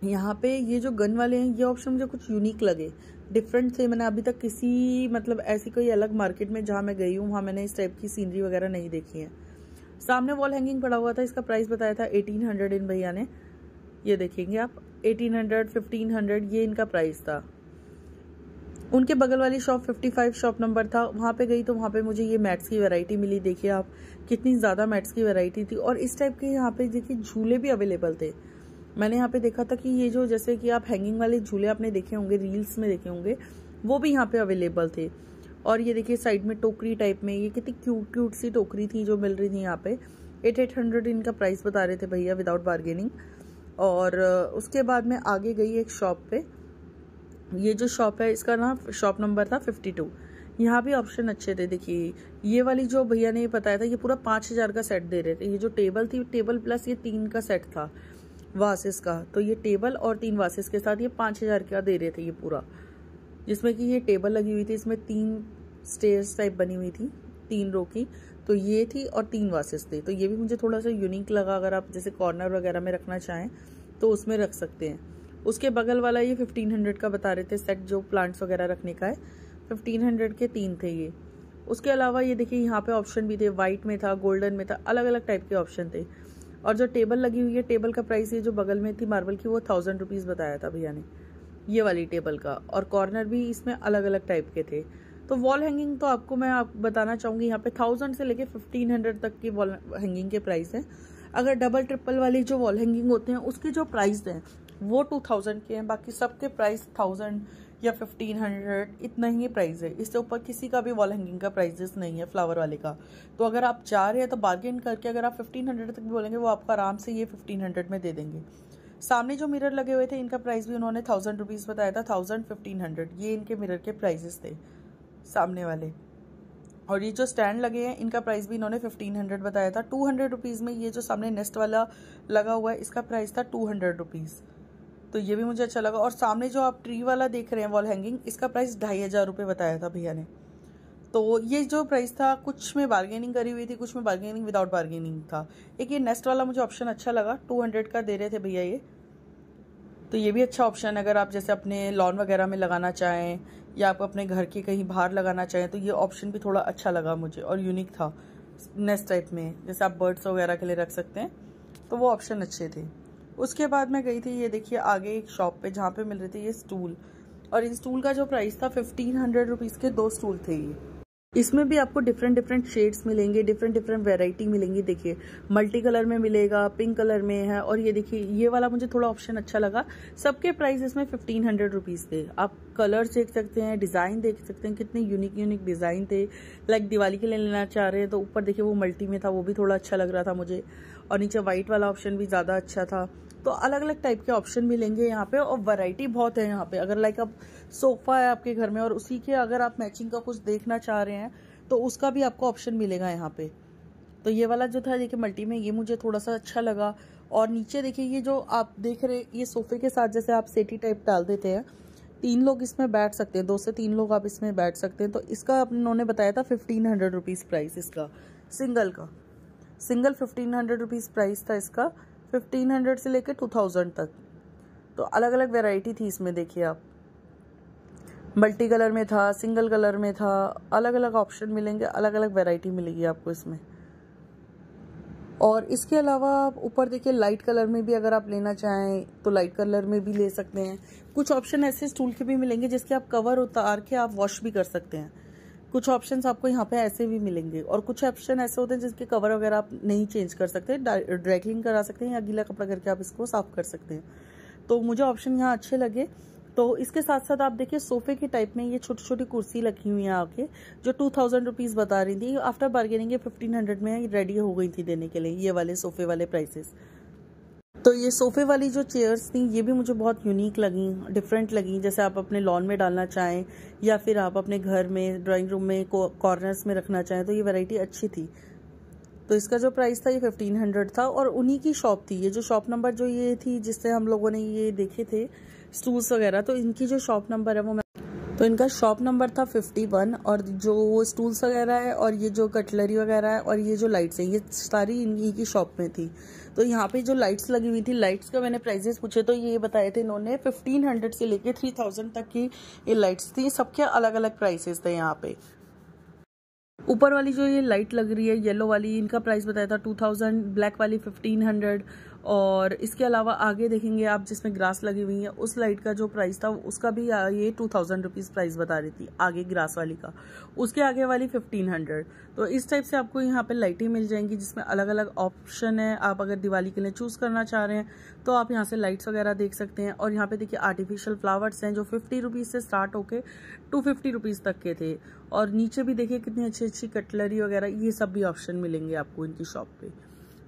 Speaker 1: यहाँ पे ये जो गन वाले हैं, ये ऑप्शन मुझे कुछ यूनिक लगे, डिफरेंट थे। मैंने अभी तक किसी मतलब ऐसी कोई अलग मार्केट में जहाँ मैं गई हूँ वहाँ मैंने इस टाइप की सीनरी वगैरह नहीं देखी है। सामने वॉल हैंगिंग पड़ा हुआ था, इसका प्राइस बताया था 1800 इन भैया ने। ये देखेंगे आप, 1800 1500 ये इनका प्राइस था। उनके बगल वाली शॉप 55 शॉप नंबर था, वहाँ पे गई तो वहाँ पे मुझे ये मैट्स की वैरायटी मिली। देखिए आप कितनी ज़्यादा मैट्स की वैरायटी थी। और इस टाइप के यहाँ पे देखिए झूले भी अवेलेबल थे। मैंने यहाँ पे देखा था कि ये जो जैसे कि आप हैंगिंग वाले झूले आपने देखे होंगे, रील्स में देखे होंगे, वो भी यहाँ पे अवेलेबल थे। और ये देखिए साइड में टोकरी टाइप में, ये कितनी क्यूट सी टोकरी थी जो मिल रही थी यहाँ पे। 800 इनका प्राइस बता रहे थे भैया विदाउट बार्गेनिंग। और उसके बाद मैं आगे गई एक शॉप पे। ये जो शॉप है इसका ना शॉप नंबर था 52। यहाँ भी ऑप्शन अच्छे थे। देखिए ये वाली जो भैया ने बताया था, ये पूरा 5000 का सेट दे रहे थे। ये जो टेबल थी, टेबल प्लस ये 3 का सेट था वासेस का, तो ये टेबल और 3 वासेस के साथ ये 5000 का दे रहे थे ये पूरा। जिसमें कि ये टेबल लगी हुई थी, इसमें 3 स्टेयर्स टाइप बनी हुई थी 3 रो की, तो ये थी और 3 वासेस थे। तो ये भी मुझे थोड़ा सा यूनिक लगा, अगर आप जैसे कॉर्नर वगैरह में रखना चाहें तो उसमें रख सकते हैं। उसके बगल वाला ये 1500 का बता रहे थे सेट, जो प्लांट्स वगैरह रखने का है। 1500 के 3 थे ये। उसके अलावा ये देखिए यहाँ पे ऑप्शन भी थे, वाइट में था, गोल्डन में था, अलग अलग टाइप के ऑप्शन थे। और जो टेबल लगी हुई है, टेबल का प्राइस ये जो बगल में थी मार्बल की, वो 1000 रुपीज़ बताया था भैया ने, ये वाली टेबल का। और कॉर्नर भी इसमें अलग अलग टाइप के थे। तो वॉल हैंगिंग तो आपको मैं बताना चाहूँगी, यहाँ पे 1000 से लेके 1500 तक की वॉल हैंगिंग के प्राइस है। अगर डबल ट्रिपल वाली जो वॉल हैंगिंग होते हैं उसके जो प्राइस हैं वो 2000 के हैं, बाकी सबके प्राइस 1000 या 1500 इतना ही प्राइस है। इससे ऊपर किसी का भी वॉल हैंगिंग का प्राइजेस नहीं है फ्लावर वाले का। तो अगर आप चाह रहे हैं तो बार्गेन करके अगर आप 1500 तक भी बोलेंगे, वो आपको आराम से ये 1500 में दे देंगे। सामने जो मिरर लगे हुए थे इनका प्राइस भी उन्होंने 1000 रुपीज़ बताया था, 1000 1500 ये इनके मिरर के प्राइजेस थे सामने वाले। और ये जो स्टैंड लगे हैं इनका प्राइस भी इन्होंने 1500 बताया था। 200 रुपीज़ में ये जो सामने नेस्ट वाला लगा हुआ है इसका प्राइस था 200 रुपीज़, तो ये भी मुझे अच्छा लगा। और सामने जो आप ट्री वाला देख रहे हैं वॉल हैंगिंग, इसका प्राइस 2500 रुपये बताया था भैया ने। तो ये जो प्राइस था, कुछ में बार्गेनिंग करी हुई थी, कुछ में बार्गेनिंग विदाउट बार्गेनिंग था। एक ये नेस्ट वाला मुझे ऑप्शन अच्छा लगा, 200 का दे रहे थे भैया ये, तो ये भी अच्छा ऑप्शन है। अगर आप जैसे अपने लॉन वगैरह में लगाना चाहें या आप अपने घर के कहीं बाहर लगाना चाहें, तो ये ऑप्शन भी थोड़ा अच्छा लगा मुझे और यूनिक था नेस्ट टाइप में, जैसे आप बर्ड्स वगैरह के लिए रख सकते हैं, तो वो ऑप्शन अच्छे थे। उसके बाद मैं गई थी, ये देखिए आगे एक शॉप पे जहाँ पे मिल रहे थे ये स्टूल, और इस स्टूल का जो प्राइस था 1500 रुपीज़ के 2 स्टूल थे ये। इसमें भी आपको डिफरेंट डिफरेंट शेड्स मिलेंगे, डिफरेंट डिफरेंट वैरायटी मिलेंगी। देखिए मल्टी कलर में मिलेगा, पिंक कलर में है, और ये देखिए ये वाला मुझे थोड़ा ऑप्शन अच्छा लगा। सबके प्राइस इसमें 1500 रुपीज़ थे। आप कलर्स देख सकते हैं, डिज़ाइन देख सकते हैं, कितने यूनिक यूनिक डिज़ाइन थे। लाइक दिवाली के लिए लेना चाह रहे हैं तो ऊपर देखिए वो मल्टी में था, वो भी थोड़ा अच्छा लग रहा था मुझे, और नीचे वाइट वाला ऑप्शन भी ज़्यादा अच्छा था। तो अलग अलग टाइप के ऑप्शन मिलेंगे यहाँ पे, और वैरायटी बहुत है यहाँ पे। अगर लाइक अब सोफ़ा है आपके घर में और उसी के अगर आप मैचिंग का कुछ देखना चाह रहे हैं तो उसका भी आपको ऑप्शन मिलेगा यहाँ पे। तो ये वाला जो था देखिए मल्टी में, ये मुझे थोड़ा सा अच्छा लगा। और नीचे देखिए ये जो आप देख रहे हैं, ये सोफे के साथ जैसे आप सेटी टाइप डाल देते हैं, 3 लोग इसमें बैठ सकते हैं, 2 से 3 लोग आप इसमें बैठ सकते हैं। तो इसका उन्होंने बताया था 1500 रुपीज़ प्राइस इसका, सिंगल का। सिंगल 1500 रुपीज़ प्राइस था इसका, 1500 से लेकर 2000 तक। तो अलग अलग वेराइटी थी इसमें। देखिए आप मल्टी कलर में था, सिंगल कलर में था, अलग अलग ऑप्शन मिलेंगे, अलग अलग वैरायटी मिलेगी आपको इसमें। और इसके अलावा आप ऊपर देखिए लाइट कलर में भी अगर आप लेना चाहें तो लाइट कलर में भी ले सकते हैं। कुछ ऑप्शन ऐसे स्टूल के भी मिलेंगे जिसके आप कवर उतार के आप वॉश भी कर सकते हैं। कुछ ऑप्शंस आपको यहाँ पे ऐसे भी मिलेंगे, और कुछ ऑप्शन ऐसे होते हैं जिसके कवर वगैरह आप नहीं चेंज कर सकते, ड्राई क्लीन करा सकते हैं या गीला कपड़ा करके आप इसको साफ कर सकते हैं। तो मुझे ऑप्शन यहाँ अच्छे लगे। तो इसके साथ साथ आप देखिए सोफे के टाइप में ये छोटी छोटी कुर्सी रखी हुई है आके, जो 2000 रुपीज़ बता रही थी, आफ्टर बार्गेनिंग ये 1500 में रेडी हो गई थी देने के लिए, ये वाले सोफे वाले प्राइसेस। तो ये सोफे वाली जो चेयर्स थी ये भी मुझे बहुत यूनिक लगी, डिफरेंट लगी। जैसे आप अपने लॉन में डालना चाहें या फिर आप अपने घर में ड्राइंग रूम में कॉर्नर्स में रखना चाहें, तो ये वैरायटी अच्छी थी। तो इसका जो प्राइस था ये 1500 था, और उन्हीं की शॉप थी। ये जो शॉप नंबर जो ये थी जिससे हम लोगों ने ये देखे थे स्टूल्स वगैरह, तो इनकी जो शॉप नंबर है वो तो इनका शॉप नंबर था 51, और जो वो स्टूल्स वगैरह है और ये जो कटलरी वगैरह है और ये जो लाइट्स हैं ये सारी इन्हीं की शॉप में थी। तो यहाँ पे जो लाइट्स लगी हुई थी, लाइट्स का मैंने प्राइजेस पूछे तो ये बताए थे इन्होंने 1500 से लेके 3000 तक की ये लाइट्स थी। सबके अलग अलग प्राइसेस थे यहाँ पे। ऊपर वाली जो ये लाइट लग रही है येलो वाली, इनका प्राइस बताया था 2000, ब्लैक वाली 1500, और इसके अलावा आगे देखेंगे आप जिसमें ग्रास लगी हुई है उस लाइट का जो प्राइस था उसका भी ये 2000 रुपीज़ प्राइस बता रही थी आगे ग्रास वाली का, उसके आगे वाली 1500। तो इस टाइप से आपको यहाँ पे लाइटें मिल जाएंगी जिसमें अलग अलग ऑप्शन है। आप अगर दिवाली के लिए चूज़ करना चाह रहे हैं तो आप यहाँ से लाइट्स वगैरह देख सकते हैं। और यहाँ पे देखिए आर्टिफिशियल फ्लावर्स हैं जो 50 रुपीज़ से स्टार्ट होके 250 रुपीज़ तक के थे। और नीचे भी देखिए कितनी अच्छी अच्छी कटलरी वगैरह, ये सब भी ऑप्शन मिलेंगे आपको इनकी शॉप पे।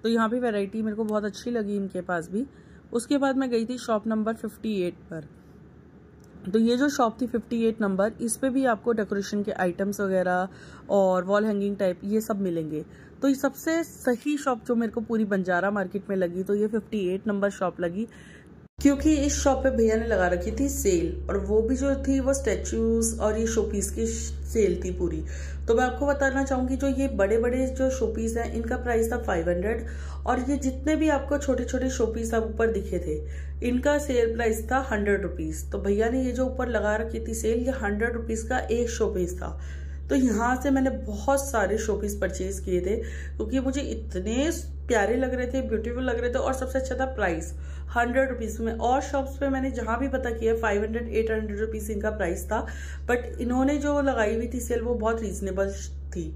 Speaker 1: तो यहाँ पे वैरायटी मेरे को बहुत अच्छी लगी इनके पास भी। उसके बाद मैं गई थी शॉप नंबर 58 पर। तो ये जो शॉप थी 58 नंबर, इस पे भी आपको डेकोरेशन के आइटम्स वगैरह और वॉल हैंगिंग टाइप ये सब मिलेंगे। तो ये सबसे सही शॉप जो मेरे को पूरी बंजारा मार्केट में लगी तो ये 58 नंबर शॉप लगी, क्योंकि इस शॉप पे भैया ने लगा रखी थी सेल, और वो भी जो थी वो स्टैचूज और ये शोपीस की सेल थी पूरी। तो मैं आपको बताना चाहूंगी जो ये बड़े बड़े जो शोपीस हैं इनका प्राइस था 500, और ये जितने भी आपको छोटे छोटे शोपीस आप ऊपर दिखे थे इनका सेल प्राइस था 100 रुपीज। तो भैया ने ये जो ऊपर लगा रखी थी सेल, ये 100 रुपीज का एक शोपीस था। तो यहाँ से मैंने बहुत सारे शोपीस परचेज किए थे क्योंकि मुझे इतने प्यारे लग रहे थे, ब्यूटीफुल लग रहे थे, और सबसे अच्छा था प्राइस 100 रुपीज़ में। और शॉप्स पे मैंने जहाँ भी पता किया 500-800 रुपीज़ इनका प्राइस था, बट इन्होंने जो लगाई हुई थी सेल वो बहुत रीजनेबल थी।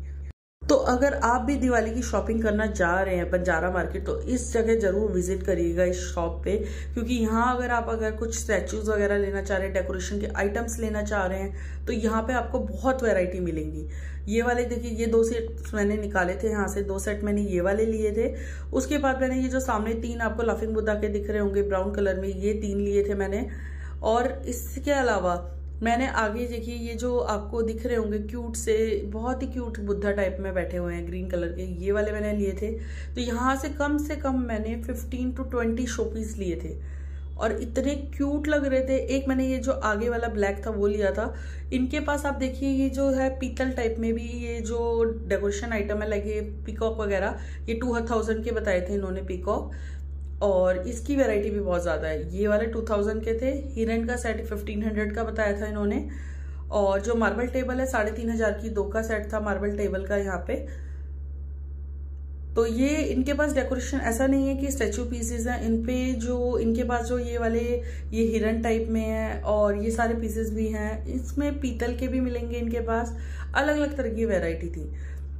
Speaker 1: तो अगर आप भी दिवाली की शॉपिंग करना जा रहे हैं बंजारा मार्केट तो इस जगह जरूर विजिट करिएगा इस शॉप पे, क्योंकि यहाँ अगर कुछ स्टैचूज वगैरह लेना चाह रहे हैं, डेकोरेशन के आइटम्स लेना चाह रहे हैं तो यहाँ पे आपको बहुत वैरायटी मिलेंगी। ये वाले देखिए, ये 2 सेट मैंने निकाले थे यहाँ से, 2 सेट मैंने ये वाले लिए थे। उसके बाद मैंने ये जो सामने 3 आपको लाफिंग बुद्धा के दिख रहे होंगे ब्राउन कलर में, ये 3 लिए थे मैंने। और इसके अलावा मैंने आगे देखिए ये जो आपको दिख रहे होंगे क्यूट से, बहुत ही क्यूट बुद्धा टाइप में बैठे हुए हैं ग्रीन कलर के, ये वाले मैंने लिए थे। तो यहाँ से कम मैंने 15 to 20 शोपीस लिए थे और इतने क्यूट लग रहे थे। एक मैंने ये जो आगे वाला ब्लैक था वो लिया था। इनके पास आप देखिए ये जो है पीतल टाइप में भी ये जो डेकोरेशन आइटम है, लगे पीकॉक वगैरह, ये 2000 के बताए थे इन्होंने पीकॉक, और इसकी वैरायटी भी बहुत ज़्यादा है। ये वाले 2000 के थे। हिरन का सेट 1500 का बताया था इन्होंने। और जो मार्बल टेबल है 3500 की 2 का सेट था मार्बल टेबल का यहाँ पे। तो ये इनके पास डेकोरेशन ऐसा नहीं है कि स्टैचू पीसेस हैं, इन पे जो इनके पास जो ये वाले ये हिरन टाइप में है और ये सारे पीसेस भी हैं। इसमें पीतल के भी मिलेंगे इनके पास, अलग अलग तरह की वैरायटी थी।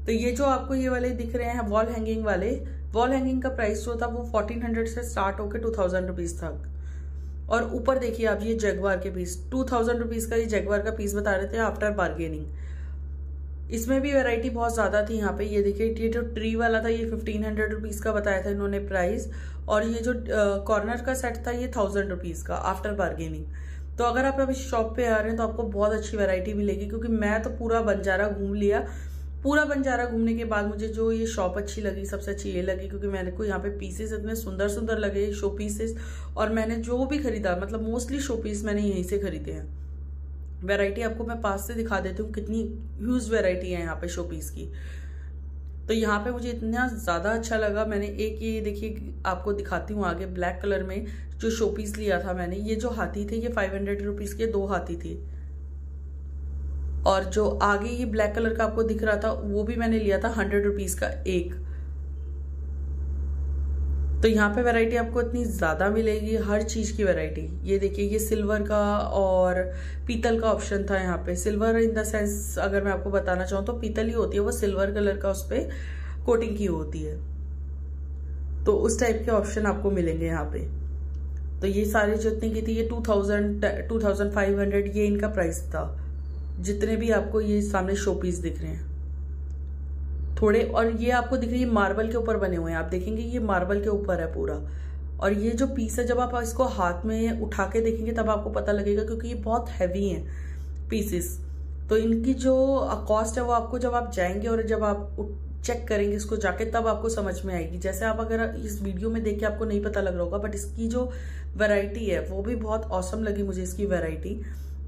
Speaker 1: तो ये जो आपको ये वाले दिख रहे हैं वॉल हैंगिंग वाले, वॉल हैंगिंग का प्राइस जो था वो 1400 से स्टार्ट होकर 2000 रुपीज तक। और ऊपर देखिए आप ये जगवार के पीस 2000 रुपीज का ये जगवार का पीस बता रहे थे आफ्टर बार्गेनिंग। इसमें भी वैरायटी बहुत ज्यादा थी यहाँ पे। ये देखिए ये जो ट्री वाला था ये 1500 रुपीज का बताया था इन्होंने प्राइस, और ये जो कॉर्नर का सेट था ये 1000 रुपीज का आफ्टर बार्गेनिंग। तो अगर आप अभी शॉप पे आ रहे हैं तो आपको बहुत अच्छी वैरायटी मिलेगी, क्योंकि मैं तो पूरा बंजारा घूम लिया। पूरा बंजारा घूमने के बाद मुझे जो ये शॉप अच्छी लगी, सबसे अच्छी ये लगी, क्योंकि मैंने को यहाँ पे पीसेस इतने सुंदर सुंदर लगे, शो पीसेस। और मैंने जो भी खरीदा मतलब मोस्टली शो पीस मैंने यहीं से खरीदे हैं। वैरायटी आपको मैं पास से दिखा देती हूँ, कितनी ह्यूज वैरायटी है यहाँ पे शो पीस की। तो यहाँ पे मुझे इतना ज्यादा अच्छा लगा। मैंने एक ये देखिए आपको दिखाती हूँ आगे, ब्लैक कलर में जो शो पीस लिया था मैंने। ये जो हाथी थे ये 500 रुपीज के 2 हाथी थे, और जो आगे ये ब्लैक कलर का आपको दिख रहा था वो भी मैंने लिया था 100 रुपीज का एक। तो यहाँ पे वैरायटी आपको इतनी ज्यादा मिलेगी, हर चीज की वैरायटी। ये देखिए ये सिल्वर का और पीतल का ऑप्शन था यहाँ पे। सिल्वर इन द सेंस अगर मैं आपको बताना चाहूँ तो पीतल ही होती है, वो सिल्वर कलर का उस पर कोटिंग की होती है। तो उस टाइप के ऑप्शन आपको मिलेंगे यहाँ पे। तो ये सारे जितने की थी ये 2500 ये इनका प्राइस था, जितने भी आपको ये सामने शो पीस दिख रहे हैं थोड़े। और ये आपको दिख रही है मार्बल के ऊपर बने हुए हैं, आप देखेंगे ये मार्बल के ऊपर है पूरा। और ये जो पीस है जब आप इसको हाथ में उठा के देखेंगे तब आपको पता लगेगा, क्योंकि ये बहुत हैवी है पीसेस। तो इनकी जो कॉस्ट है वो आपको जब आप जाएंगे और जब आप चेक करेंगे इसको जाके तब आपको समझ में आएगी। जैसे आप अगर इस वीडियो में देख के आपको नहीं पता लग रहा होगा, बट इसकी जो वैरायटी है वो भी बहुत ऑसम लगी मुझे इसकी वैरायटी।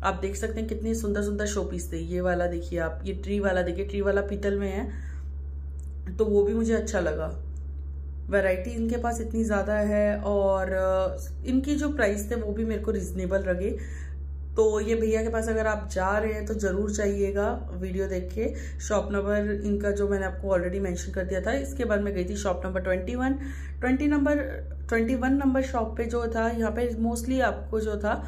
Speaker 1: आप देख सकते हैं कितनी सुंदर सुंदर शो पीस थे। ये वाला देखिए आप, ये ट्री वाला देखिए, ट्री वाला पीतल में है तो वो भी मुझे अच्छा लगा। वैरायटी इनके पास इतनी ज्यादा है और इनकी जो प्राइस थे वो भी मेरे को रिजनेबल लगे। तो ये भैया के पास अगर आप जा रहे हैं तो जरूर चाहिएगा वीडियो देख के। शॉप नंबर इनका जो मैंने आपको ऑलरेडी मेंशन कर दिया था। इसके बाद मैं गई थी शॉप नंबर 21 नंबर शॉप पे जो था। यहाँ पे मोस्टली आपको जो था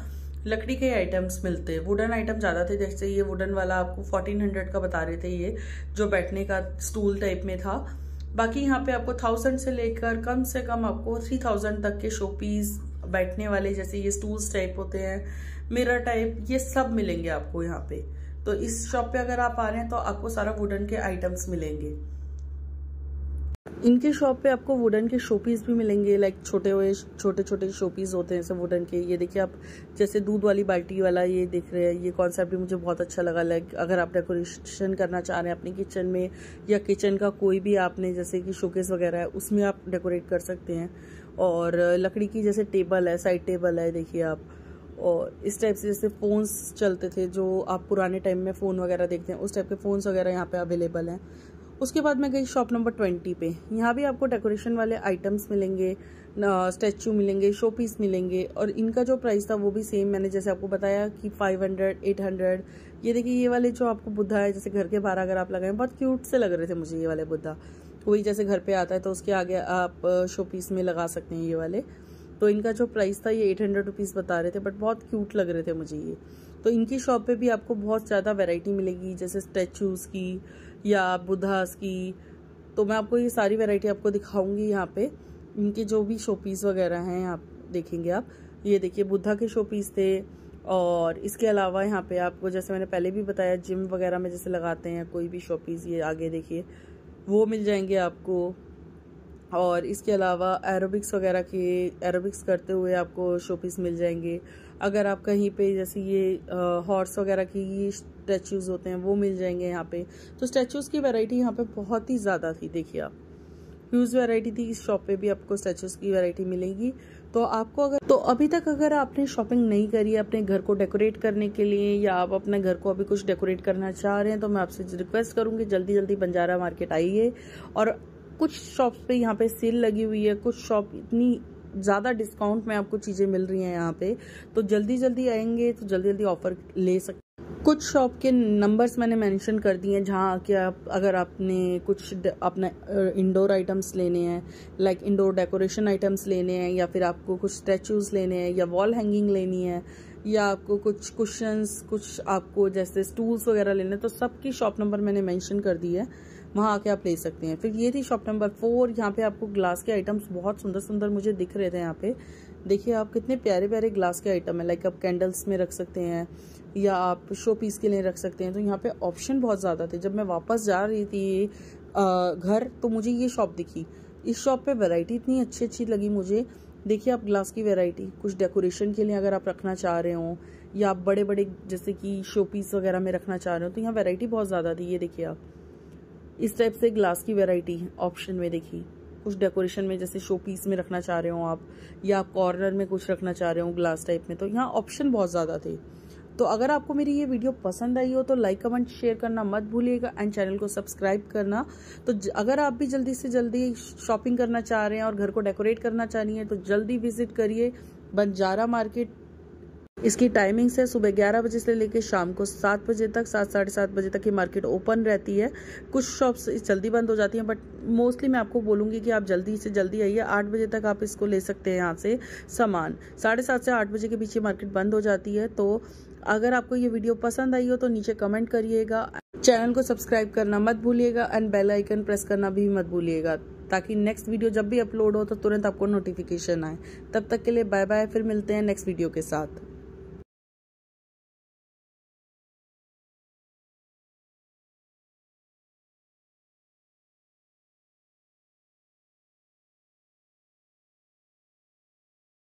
Speaker 1: लकड़ी के आइटम्स मिलते हैं, वुडन आइटम ज्यादा थे। जैसे ये वुडन वाला आपको 1400 का बता रहे थे, ये जो बैठने का स्टूल टाइप में था। बाकी यहाँ पे आपको 1000 से लेकर कम से कम आपको 3000 तक के शो पीस बैठने वाले, जैसे ये स्टूल्स टाइप होते हैं, मिरर टाइप, ये सब मिलेंगे आपको यहाँ पे। तो इस शॉप पे अगर आप आ रहे हैं तो आपको सारा वुडन के आइटम्स मिलेंगे। इनके शॉप पे आपको वुडन के शोपीस भी मिलेंगे, लाइक छोटे छोटे शोपीस होते हैं सब वुडन के। ये देखिए आप, जैसे दूध वाली बाल्टी वाला ये देख रहे हैं, ये कॉन्सेप्ट भी मुझे बहुत अच्छा लगा। लाइक अगर आप डेकोरेशन करना चाह रहे हैं अपने किचन में, या किचन का कोई भी आपने जैसे कि शोकेस वगैरह है उसमें आप डेकोरेट कर सकते हैं। और लकड़ी की जैसे टेबल है, साइड टेबल है देखिए आप। और इस टाइप से जैसे फोन्स चलते थे, जो आप पुराने टाइम में फोन वगैरह देखते हैं, उस टाइप के फोन्स वगैरह यहाँ पे अवेलेबल हैं। उसके बाद मैं गई शॉप नंबर 20 पे। यहाँ भी आपको डेकोरेशन वाले आइटम्स मिलेंगे, स्टैचू मिलेंगे, शो पीस मिलेंगे। और इनका जो प्राइस था वो भी सेम मैंने जैसे आपको बताया कि 500, 800। ये देखिए ये वाले जो आपको बुद्धा है, जैसे घर के बाहर अगर आप लगाए, बहुत क्यूट से लग रहे थे मुझे ये वाले बुद्धा। वही जैसे घर पे आता है तो उसके आगे आप शो पीस में लगा सकते हैं ये वाले। तो इनका जो प्राइस था ये 800 रुपीज़ बता रहे थे, बट बहुत क्यूट लग रहे थे मुझे ये। तो इनकी शॉप पे भी आपको बहुत ज़्यादा वैरायटी मिलेगी, जैसे स्टैचूज़ की या बुद्धास की। तो मैं आपको ये सारी वैरायटी आपको दिखाऊंगी यहाँ पे। इनके जो भी शो पीस वगैरह हैं आप देखेंगे आप। ये देखिए बुद्धा के शो पीस थे। और इसके अलावा यहाँ पे आपको, जैसे मैंने पहले भी बताया, जिम वगैरह में जैसे लगाते हैं कोई भी शो पीस, ये आगे देखिए वो मिल जाएंगे आपको। और इसके अलावा एरोबिक्स वगैरह के, एरोबिक्स करते हुए आपको शो पीस मिल जाएंगे। अगर आप कहीं पे जैसे ये हॉर्स वगैरह की स्टैचूज होते हैं वो मिल जाएंगे यहाँ पे। तो स्टैचूज की वैरायटी यहाँ पे बहुत ही ज़्यादा थी, देखिए आप, ह्यूज वैरायटी थी। इस शॉप पे भी आपको स्टैचूज की वैरायटी मिलेगी। तो आपको अभी तक अगर आपने शॉपिंग नहीं करी है अपने घर को डेकोरेट करने के लिए, या आप अपने घर को अभी कुछ डेकोरेट करना चाह रहे हैं, तो मैं आपसे रिक्वेस्ट करूंगी जल्दी जल्दी बंजारा मार्केट आइए। और कुछ शॉप्स पे यहाँ पे सेल लगी हुई है, कुछ शॉप इतनी ज़्यादा डिस्काउंट में आपको चीज़ें मिल रही हैं यहाँ पे। तो जल्दी जल्दी आएंगे तो जल्दी जल्दी ऑफर ले सकते। कुछ शॉप के नंबर्स मैंने मेंशन कर दिए हैं, जहाँ कि आप अगर आपने कुछ अपना इंडोर आइटम्स लेने हैं, लाइक इंडोर डेकोरेशन आइटम्स लेने हैं, या फिर आपको कुछ स्टैचूज़ लेने हैं, या वॉल हैंगिंग लेनी है, या आपको कुछ कुशंस, कुछ आपको जैसे स्टूल्स वगैरह लेने हैं, तो सबकी शॉप नंबर मैंने मेंशन कर दी है, वहाँ आके आप ले सकते हैं। फिर ये थी शॉप नंबर 4। यहाँ पे आपको ग्लास के आइटम्स बहुत सुंदर सुंदर मुझे दिख रहे थे। यहाँ पे देखिए आप कितने प्यारे प्यारे ग्लास के आइटम है, लाइक आप कैंडल्स में रख सकते हैं या आप शो पीस के लिए रख सकते हैं। तो यहाँ पे ऑप्शन बहुत ज़्यादा थे। जब मैं वापस जा रही थी घर तो मुझे ये शॉप दिखी। इस शॉप पे वैरायटी इतनी अच्छी अच्छी लगी मुझे। देखिए आप ग्लास की वैरायटी, कुछ डेकोरेशन के लिए अगर आप रखना चाह रहे हो, या आप बड़े बड़े जैसे कि शो पीस वगैरह में रखना चाह रहे हो, तो यहाँ वैरायटी बहुत ज़्यादा थी। ये देखिए आप इस टाइप से ग्लास की वैरायटी ऑप्शन में देखिए। कुछ डेकोरेशन में जैसे शो पीस में रखना चाह रहे हो आप, या आप कॉर्नर में कुछ रखना चाह रहे हो ग्लास टाइप में, तो यहाँ ऑप्शन बहुत ज़्यादा थे। तो अगर आपको मेरी ये वीडियो पसंद आई हो तो लाइक कमेंट शेयर करना मत भूलिएगा, एंड चैनल को सब्सक्राइब करना। तो अगर आप भी जल्दी से जल्दी शॉपिंग करना चाह रहे हैं और घर को डेकोरेट करना चाह रही हैं तो जल्दी विजिट करिए बंजारा मार्केट। इसकी टाइमिंग्स है सुबह 11 बजे से लेकर शाम को 7 बजे तक, 7 साढ़े 7 बजे तक ये मार्केट ओपन रहती है। कुछ शॉप्स जल्दी बंद हो जाती हैं, बट मोस्टली मैं आपको बोलूँगी कि आप जल्दी से जल्दी आइए। 8 बजे तक आप इसको ले सकते हैं यहाँ से सामान। 7:30 से 8 बजे के बीच ये मार्केट बंद हो जाती है। तो अगर आपको ये वीडियो पसंद आई हो तो नीचे कमेंट करिएगा, चैनल को सब्सक्राइब करना मत भूलिएगा, एंड बेल आइकन प्रेस करना भी मत भूलिएगा, ताकि नेक्स्ट वीडियो जब भी अपलोड हो तो तुरंत आपको नोटिफिकेशन आए। तब तक के लिए बाय बाय, फिर मिलते हैं नेक्स्ट वीडियो के साथ।